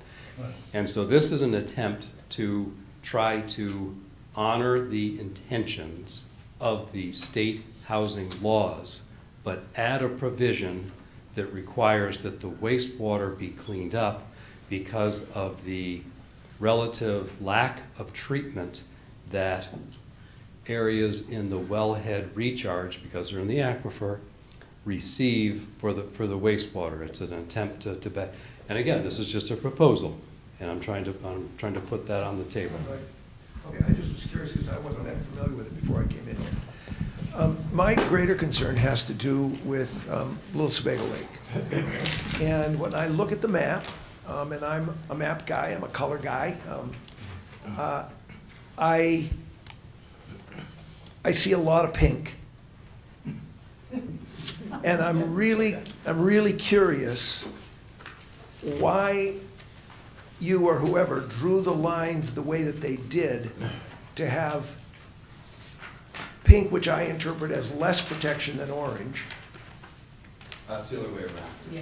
And so this is an attempt to try to honor the intentions of the state housing laws, but add a provision that requires that the wastewater be cleaned up because of the relative lack of treatment that areas in the Wellhead Recharge, because they're in the aquifer, receive for the wastewater. It's an attempt to and again, this is just a proposal, and I'm trying to put that on the table. Right. Okay, I just was curious because I wasn't that familiar with it before I came in here. My greater concern has to do with Little Sebago Lake. And when I look at the map, and I'm a map guy, I'm a color guy, I see a lot of pink. And I'm really curious why you or whoever drew the lines the way that they did to have pink, which I interpret as less protection than orange. That's the other way around. Yeah.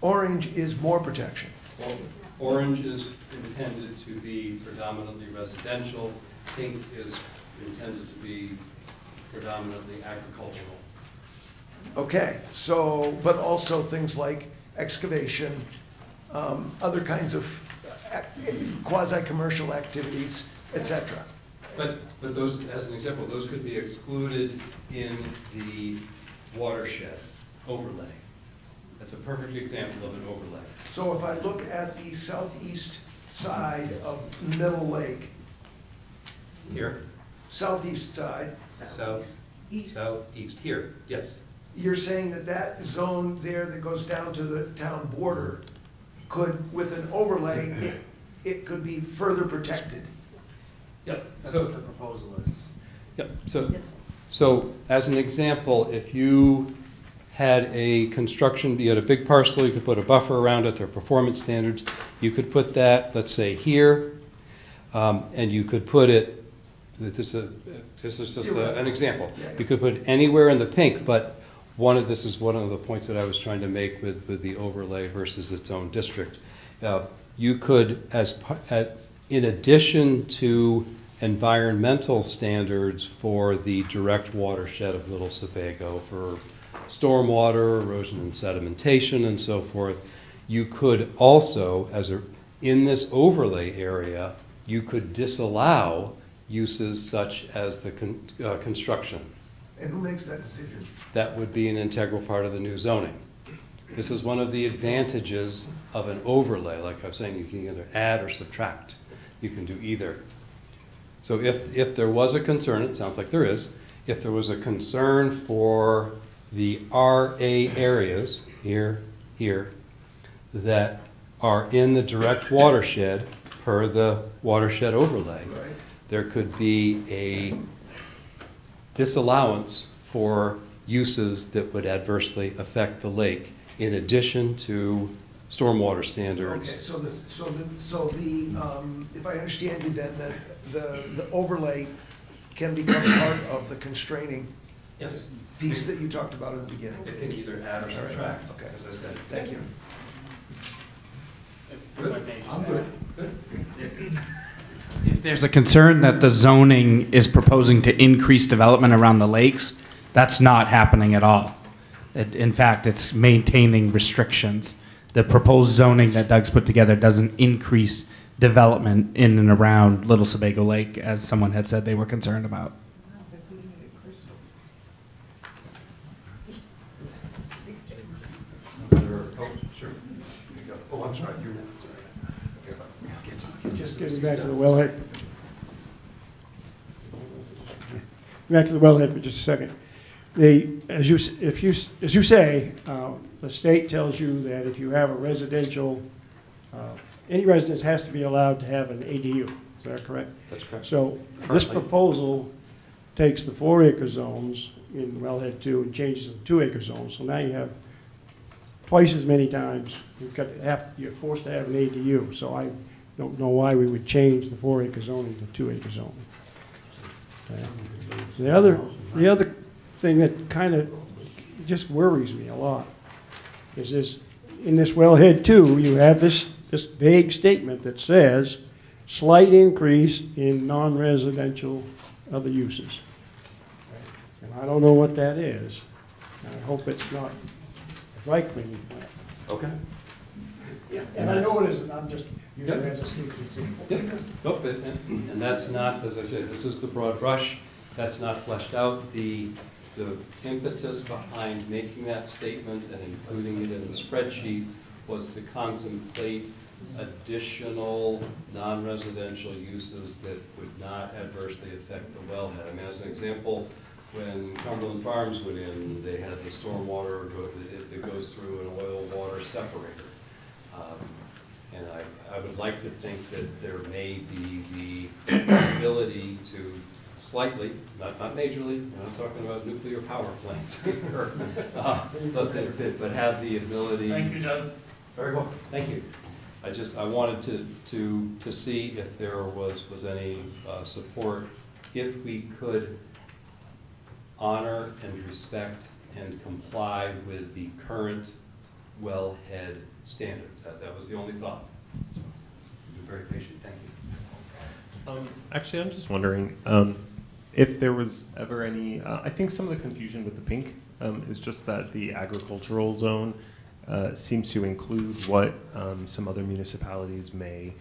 Orange is more protection. Well, orange is intended to be predominantly residential. Pink is intended to be predominantly agricultural. Okay, so, but also things like excavation, other kinds of quasi-commercial activities, etc. But those, as an example, those could be excluded in the watershed overlay. That's a perfect example of an overlay. So if I look at the southeast side of Middle Lake, Here? southeast side, South? southeast, here, yes. You're saying that that zone there that goes down to the town border could, with an overlay, it could be further protected? Yep. That's So, what the proposal is. yep, so as an example, if you had a construction, you had a big parcel, you could put a buffer around it, there are performance standards, you could put that, let's say, here, and you could put it, this is just an example. You could put it anywhere in the pink, but this is one of the points that I was trying to make with the overlay versus its own district. You could, in addition to environmental standards for the direct watershed of Little Sebago, for stormwater, erosion and sedimentation and so forth, you could also, in this overlay area, you could disallow uses such as the construction. And who makes that decision? That would be an integral part of the new zoning. This is one of the advantages of an overlay. Like I was saying, you can either add or subtract. You can do either. So if there was a concern, it sounds like there is, if there was a concern for the RA areas, here, that are in the direct watershed per the watershed overlay, there could be a disallowance for uses that would adversely affect the lake in addition to stormwater standards. Okay, if I understand you then, the overlay can become part of the constraining Yes. piece that you talked about in the beginning. It can either add or subtract, Okay. as I said. Thank you. I'm good. If there's a concern that the zoning is proposing to increase development around the lakes, that's not happening at all. In fact, it's maintaining restrictions. The proposed zoning that Doug's put together doesn't increase development in and around Little Sebago Lake, as someone had said they were concerned about. Sure. Oh, I'm sorry, you're not, sorry. Just getting back to the wellhead. Back to the wellhead for just a second. As you say, the state tells you that if you have a residential, any residence has to be allowed to have an ADU. Is that correct? That's correct. So this proposal takes the 4-acre zones in Wellhead 2 and changes them to 2-acre zones. So now you have twice as many times, you're forced to have an ADU. So I don't know why we would change the 4-acre zoning to 2-acre zoning. The other thing that kind of just worries me a lot is this, in this Wellhead 2, you have this vague statement that says slight increase in non-residential other uses. And I don't know what that is. And I hope it's not a dry cleaning plant. Okay. Yeah, and I know it isn't, I'm just using it as a sneak example. Yep. Nope, and that's not, as I said, this is the broad brush. That's not fleshed out. The impetus behind making that statement and including it in the spreadsheet was to contemplate additional non-residential uses that would not adversely affect the wellhead. I mean, as an example, when Cumberland Farms went in, they had the stormwater that goes through an oil water separator. And I would like to think that there may be the ability to slightly, not majorly, we're not talking about nuclear power plants here, but have the ability. Thank you, Doug. Very well, thank you. I wanted to see if there was any support, if we could honor and respect and comply with the current wellhead standards. That was the only thought. So, you've been very patient, thank you. Actually, I'm just wondering if there was ever any, I think some of the confusion with the pink is just that the agricultural zone seems to include what some other municipalities may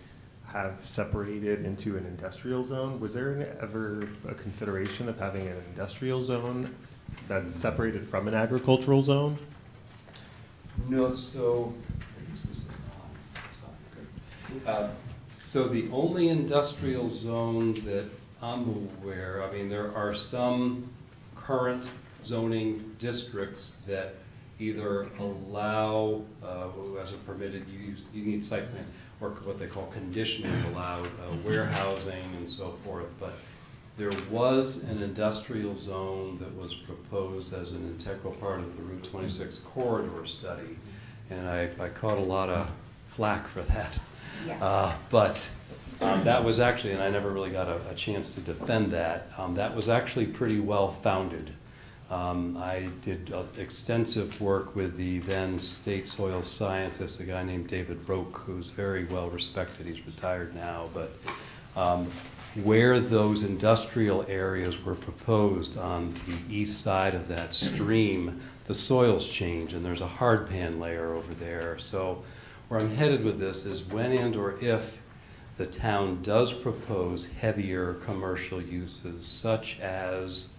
have separated into an industrial zone. Was there ever a consideration of having an industrial zone that's separated from an agricultural zone? No, so, I guess this is on. So the only industrial zone that I'm aware, I mean, there are some current zoning districts that either allow, as a permitted use, you need site plan, or what they call conditionally allowed warehousing and so forth. But there was an industrial zone that was proposed as an integral part of the Route 26 corridor study, and I caught a lot of flack for that. But that was actually, and I never really got a chance to defend that, that was actually pretty well founded. I did extensive work with the then state soil scientist, a guy named David Roque, who's very well respected. He's retired now, but where those industrial areas were proposed on the east side of that stream, the soils change, and there's a hardpan layer over there. So where I'm headed with this is when and or if the town does propose heavier commercial uses, such as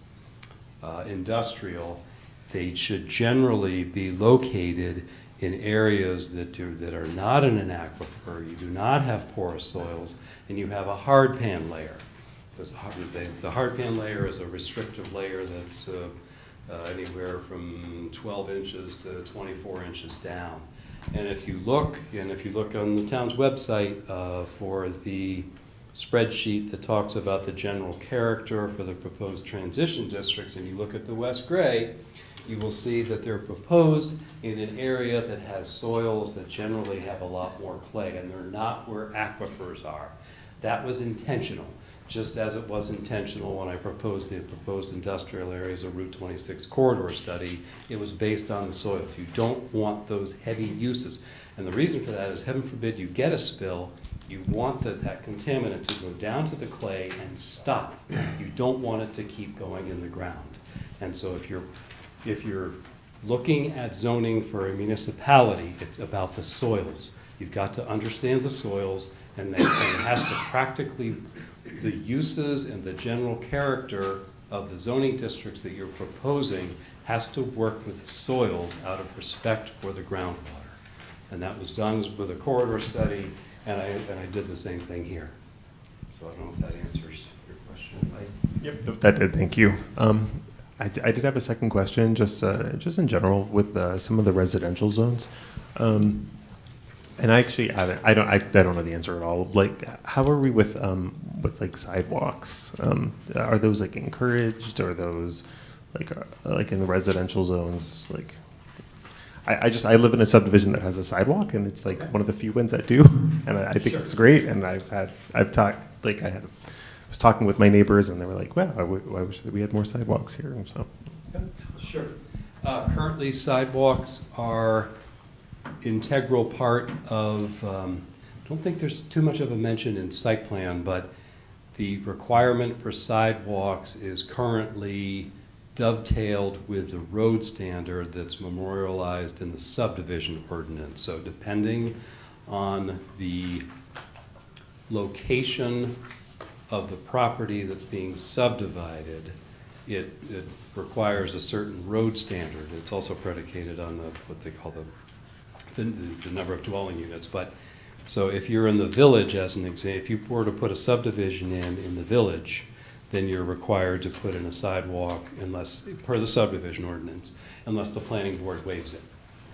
industrial, they should generally be located in areas that are not in an aquifer, you do not have porous soils, and you have a hardpan layer. The hardpan layer is a restrictive layer that's anywhere from 12 inches to 24 inches down. And if you look on the town's website for the spreadsheet that talks about the general character for the proposed transition districts, and you look at the West Gray, you will see that they're proposed in an area that has soils that generally have a lot more clay, and they're not where aquifers are. That was intentional, just as it was intentional when I proposed the proposed industrial areas of Route 26 corridor study. It was based on the soils. You don't want those heavy uses. And the reason for that is, heaven forbid you get a spill, you want that contaminant to go down to the clay and stop. You don't want it to keep going in the ground. And so if you're looking at zoning for a municipality, it's about the soils. You've got to understand the soils, and it has to practically, the uses and the general character of the zoning districts that you're proposing has to work with the soils out of respect for the groundwater. And that was done with a corridor study, and I did the same thing here. So I don't know if that answers your question. Yep, nope, that did, thank you. I did have a second question, just in general with some of the residential zones. And I actually I don't know the answer at all. Like, how are we with like sidewalks? Are those like encouraged? Or are those like in the residential zones? Like, I live in a subdivision that has a sidewalk, and it's like one of the few ones that do, and I think it's great. And I was talking with my neighbors, and they were like, "Wow, I wish that we had more sidewalks here." And so, sure. Currently, sidewalks are integral part of. I don't think there's too much of a mention in site plan, but the requirement for sidewalks is currently dovetailed with the road standard that's memorialized in the subdivision ordinance. So depending on the location of the property that's being subdivided, it requires a certain road standard. It's also predicated on what they call the number of dwelling units. But so if you're in the village, as an example, if you were to put a subdivision in the village, then you're required to put in a sidewalk unless, per the subdivision ordinance, unless the planning board waives it.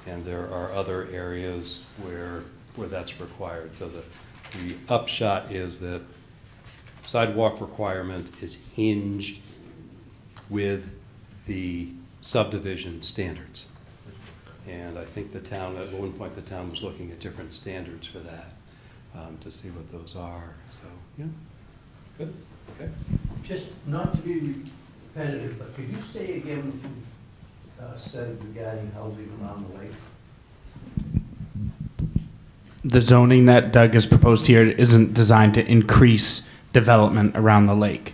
And there are other areas where that's required. So the upshot is that sidewalk requirement is hinged with the subdivision standards. And I think the town, at one point the town was looking at different standards for that to see what those are. So, yeah, good. Okay. Just not to be repetitive, but could you say again what you said regarding housing around the lake? The zoning that Doug has proposed here isn't designed to increase development around the lake.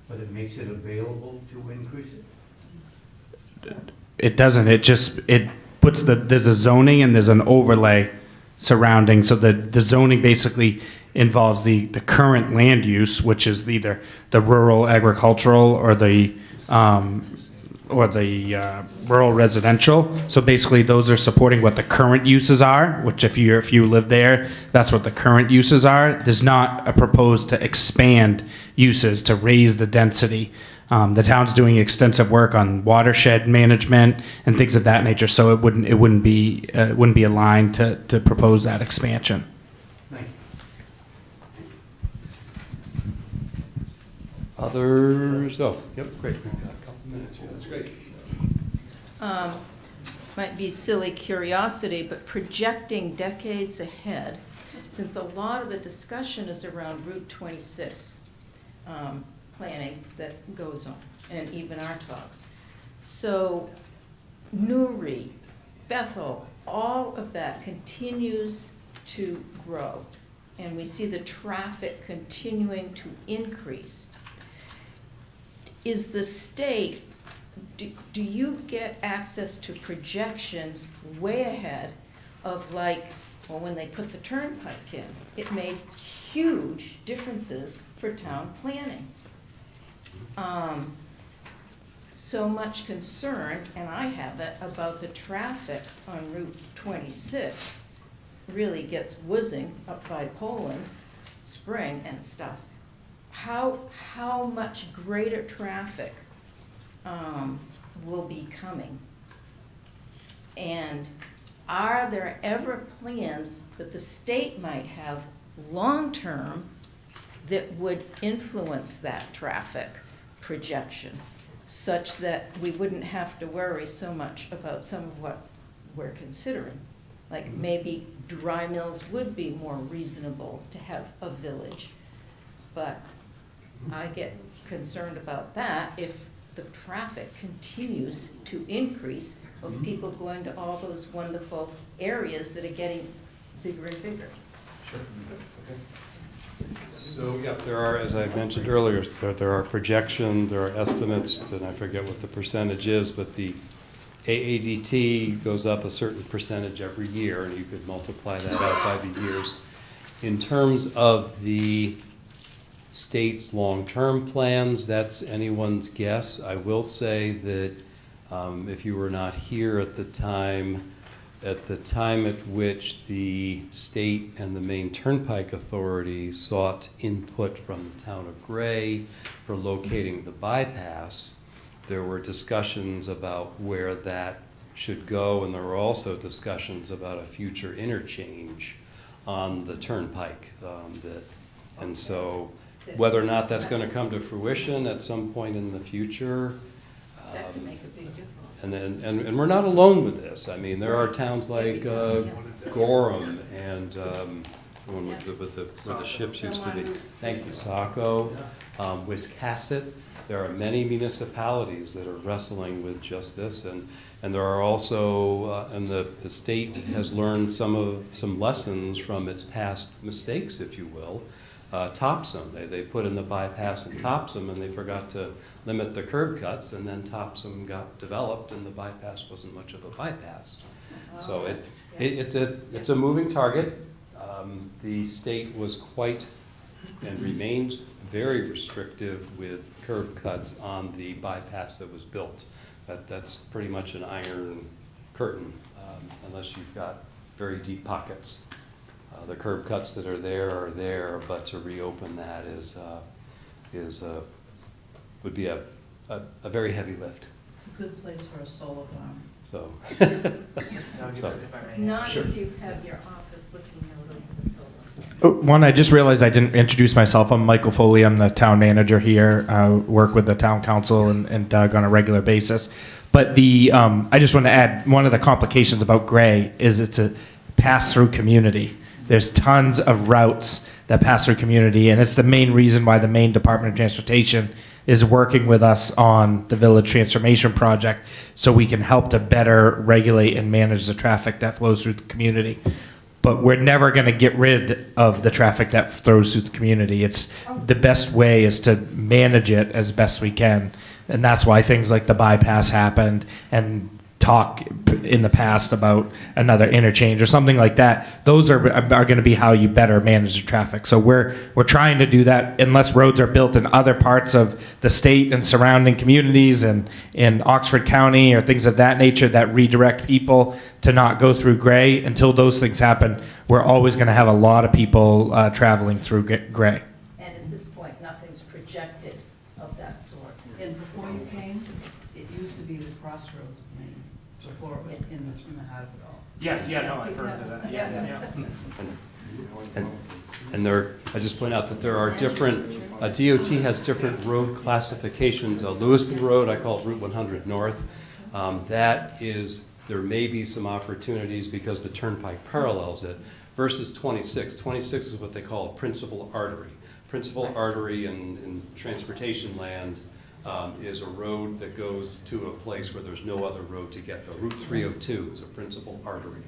But it makes it available to increase it? It doesn't. It puts there's a zoning and there's an overlay surrounding. So the zoning basically involves the current land use, which is either the rural agricultural or the rural residential. So basically those are supporting what the current uses are, which if you live there, that's what the current uses are. There's not a proposed to expand uses to raise the density The town's doing extensive work on watershed management and things of that nature, so it wouldn't be aligned to propose that expansion. Others, oh, yep, great. We've got a couple minutes here, that's great. Might be silly curiosity, but projecting decades ahead, since a lot of the discussion is around Route 26 planning that goes on, and even our talks. So Newry, Bethel, all of that continues to grow, and we see the traffic continuing to increase. Is the state, do you get access to projections way ahead of, like, well, when they put the turnpike in, it made huge differences for town planning. So much concern, and I have it, about the traffic on Route 26 really gets whizzing up by Poland Spring and stuff. How much greater traffic will be coming? And are there ever plans that the state might have long-term that would influence that traffic projection, such that we wouldn't have to worry so much about some of what we're considering? Like maybe Dry Mills would be more reasonable to have a village, but I get concerned about that if the traffic continues to increase of people going to all those wonderful areas that are getting bigger and bigger. Sure. Okay. So, yeah, there are, as I mentioned earlier, there are projections, there are estimates, and I forget what the percentage is, but the AADT goes up a certain percentage every year, and you could multiply that out by the years. In terms of the state's long-term plans, that's anyone's guess. I will say that if you were not here at the time at which the state and the Maine Turnpike Authority sought input from the town of Gray for locating the bypass, there were discussions about where that should go, and there were also discussions about a future interchange on the turnpike. And so whether or not that's going to come to fruition at some point in the future, That could make a big difference. and we're not alone with this. I mean, there are towns like Gorham and someone with where the ships used to be. Thank you, Saco, Wiscasset. There are many municipalities that are wrestling with just this, and there are also, and the state has learned some lessons from its past mistakes, if you will. Topsom, they put in the bypass in Topsom, and they forgot to limit the curb cuts, and then Topsom got developed, and the bypass wasn't much of a bypass. So it's a moving target. The state was quite and remains very restrictive with curb cuts on the bypass that was built. That's pretty much an iron curtain, unless you've got very deep pockets. The curb cuts that are there, but to reopen that would be a very heavy lift. It's a good place for a solar farm. So, Not Sure. if you have your office looking out over the solar. One, I just realized I didn't introduce myself. I'm Michael Foley. I'm the town manager here. I work with the town council and Doug on a regular basis. But I just want to add, one of the complications about Gray is it's a pass-through community. There's tons of routes that pass through community, and it's the main reason why the Maine Department of Transportation is working with us on the Village Transformation Project, so we can help to better regulate and manage the traffic that flows through the community. But we're never going to get rid of the traffic that flows through the community. It's the best way is to manage it as best we can, and that's why things like the bypass happened, and talk in the past about another interchange or something like that. Those are going to be how you better manage the traffic. So we're trying to do that unless roads are built in other parts of the state and surrounding communities and in Oxford County or things of that nature that redirect people to not go through Gray. Until those things happen, we're always going to have a lot of people traveling through Gray. And at this point, nothing's projected of that sort. And Yes, yeah, no, I've heard of that, yeah. And there, I just point out that there are different, DOT has different road classifications. Lewiston Road, I call it Route 100 North. That is, there may be some opportunities because the turnpike parallels it, versus 26. 26 is what they call a principal artery. Principal artery in transportation land is a road that goes to a place where there's no other road to get there. Route 302 is a principal artery.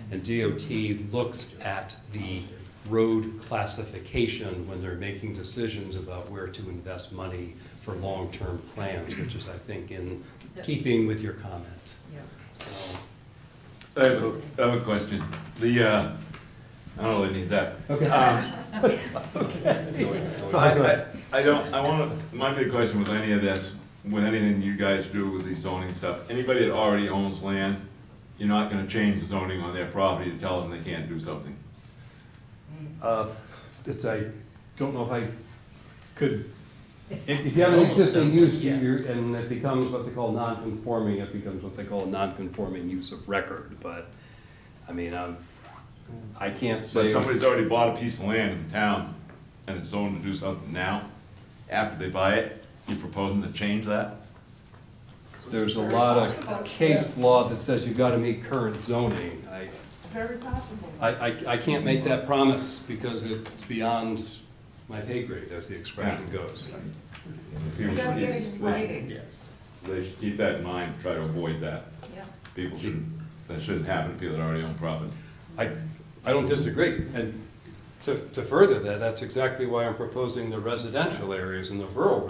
And DOT looks at the road classification when they're making decisions about where to invest money for long-term plans, which is, I think, in keeping with your comment. So, I have a question. I don't really need that. Okay. My big question with any of this, with anything you guys do with the zoning stuff, anybody that already owns land, you're not gonna change the zoning on their property to tell them they can't do something. I don't know if I could, if you have an existing use, and it becomes what they call non-conforming, it becomes what they call a non-conforming use of record, but, I mean, I can't say. But somebody's already bought a piece of land in the town, and it's zoned to do something now, after they buy it, you're proposing to change that? There's a lot of case law that says you've got to meet current zoning. Very possible. I can't make that promise because it's beyond my pay grade, as the expression goes. People You gotta get should- it in writing. They should keep that in mind, try to avoid that. Yeah. People shouldn't, that shouldn't happen to people that already own property. I don't disagree. And to further that, that's exactly why I'm proposing the residential areas and the rural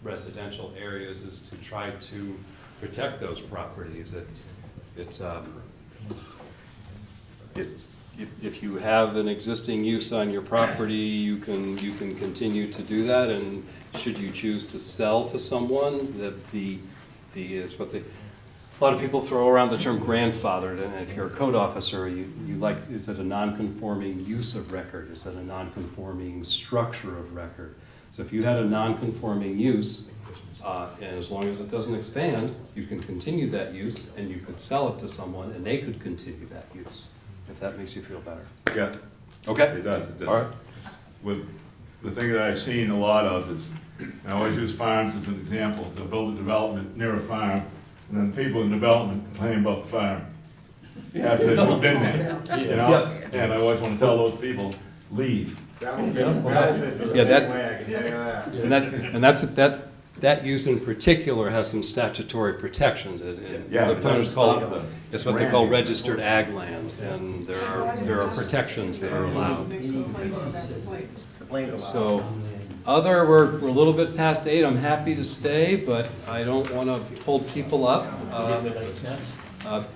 residential areas is to try to protect those properties. If you have an existing use on your property, you can continue to do that, and should you choose to sell to someone, it's what a lot of people throw around the term grandfathered, and if you're a code officer, you like, is it a non-conforming use of record? Is it a non-conforming structure of record? So if you had a non-conforming use, and as long as it doesn't expand, you can continue that use, and you could sell it to someone, and they could continue that use, if that makes you feel better. Yeah. Okay. It does. It does. All right. With the thing that I've seen a lot of is, I always use farms as an example. So build a development near a farm, and then people in development complain about the farm after they've moved in there, you know? And I always want to tell those people, leave. That use in particular has some statutory protections. Yeah, The planners call it, it's what they call registered ag land, and there are protections that are allowed. So, we're a little bit past 8. I'm happy to stay, but I don't want to hold people up.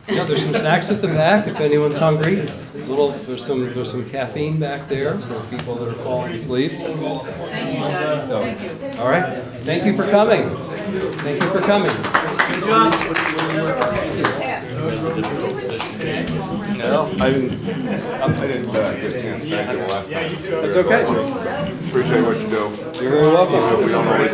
Yeah, there's some snacks at the back if anyone's hungry. There's some caffeine back there for people that are falling asleep. Thank you, Doug. So, Thank you. all right. Thank you for coming. Thank you for coming. No, I didn't get a chance to thank you last time. That's okay. Appreciate what you do. You're very welcome. We don't always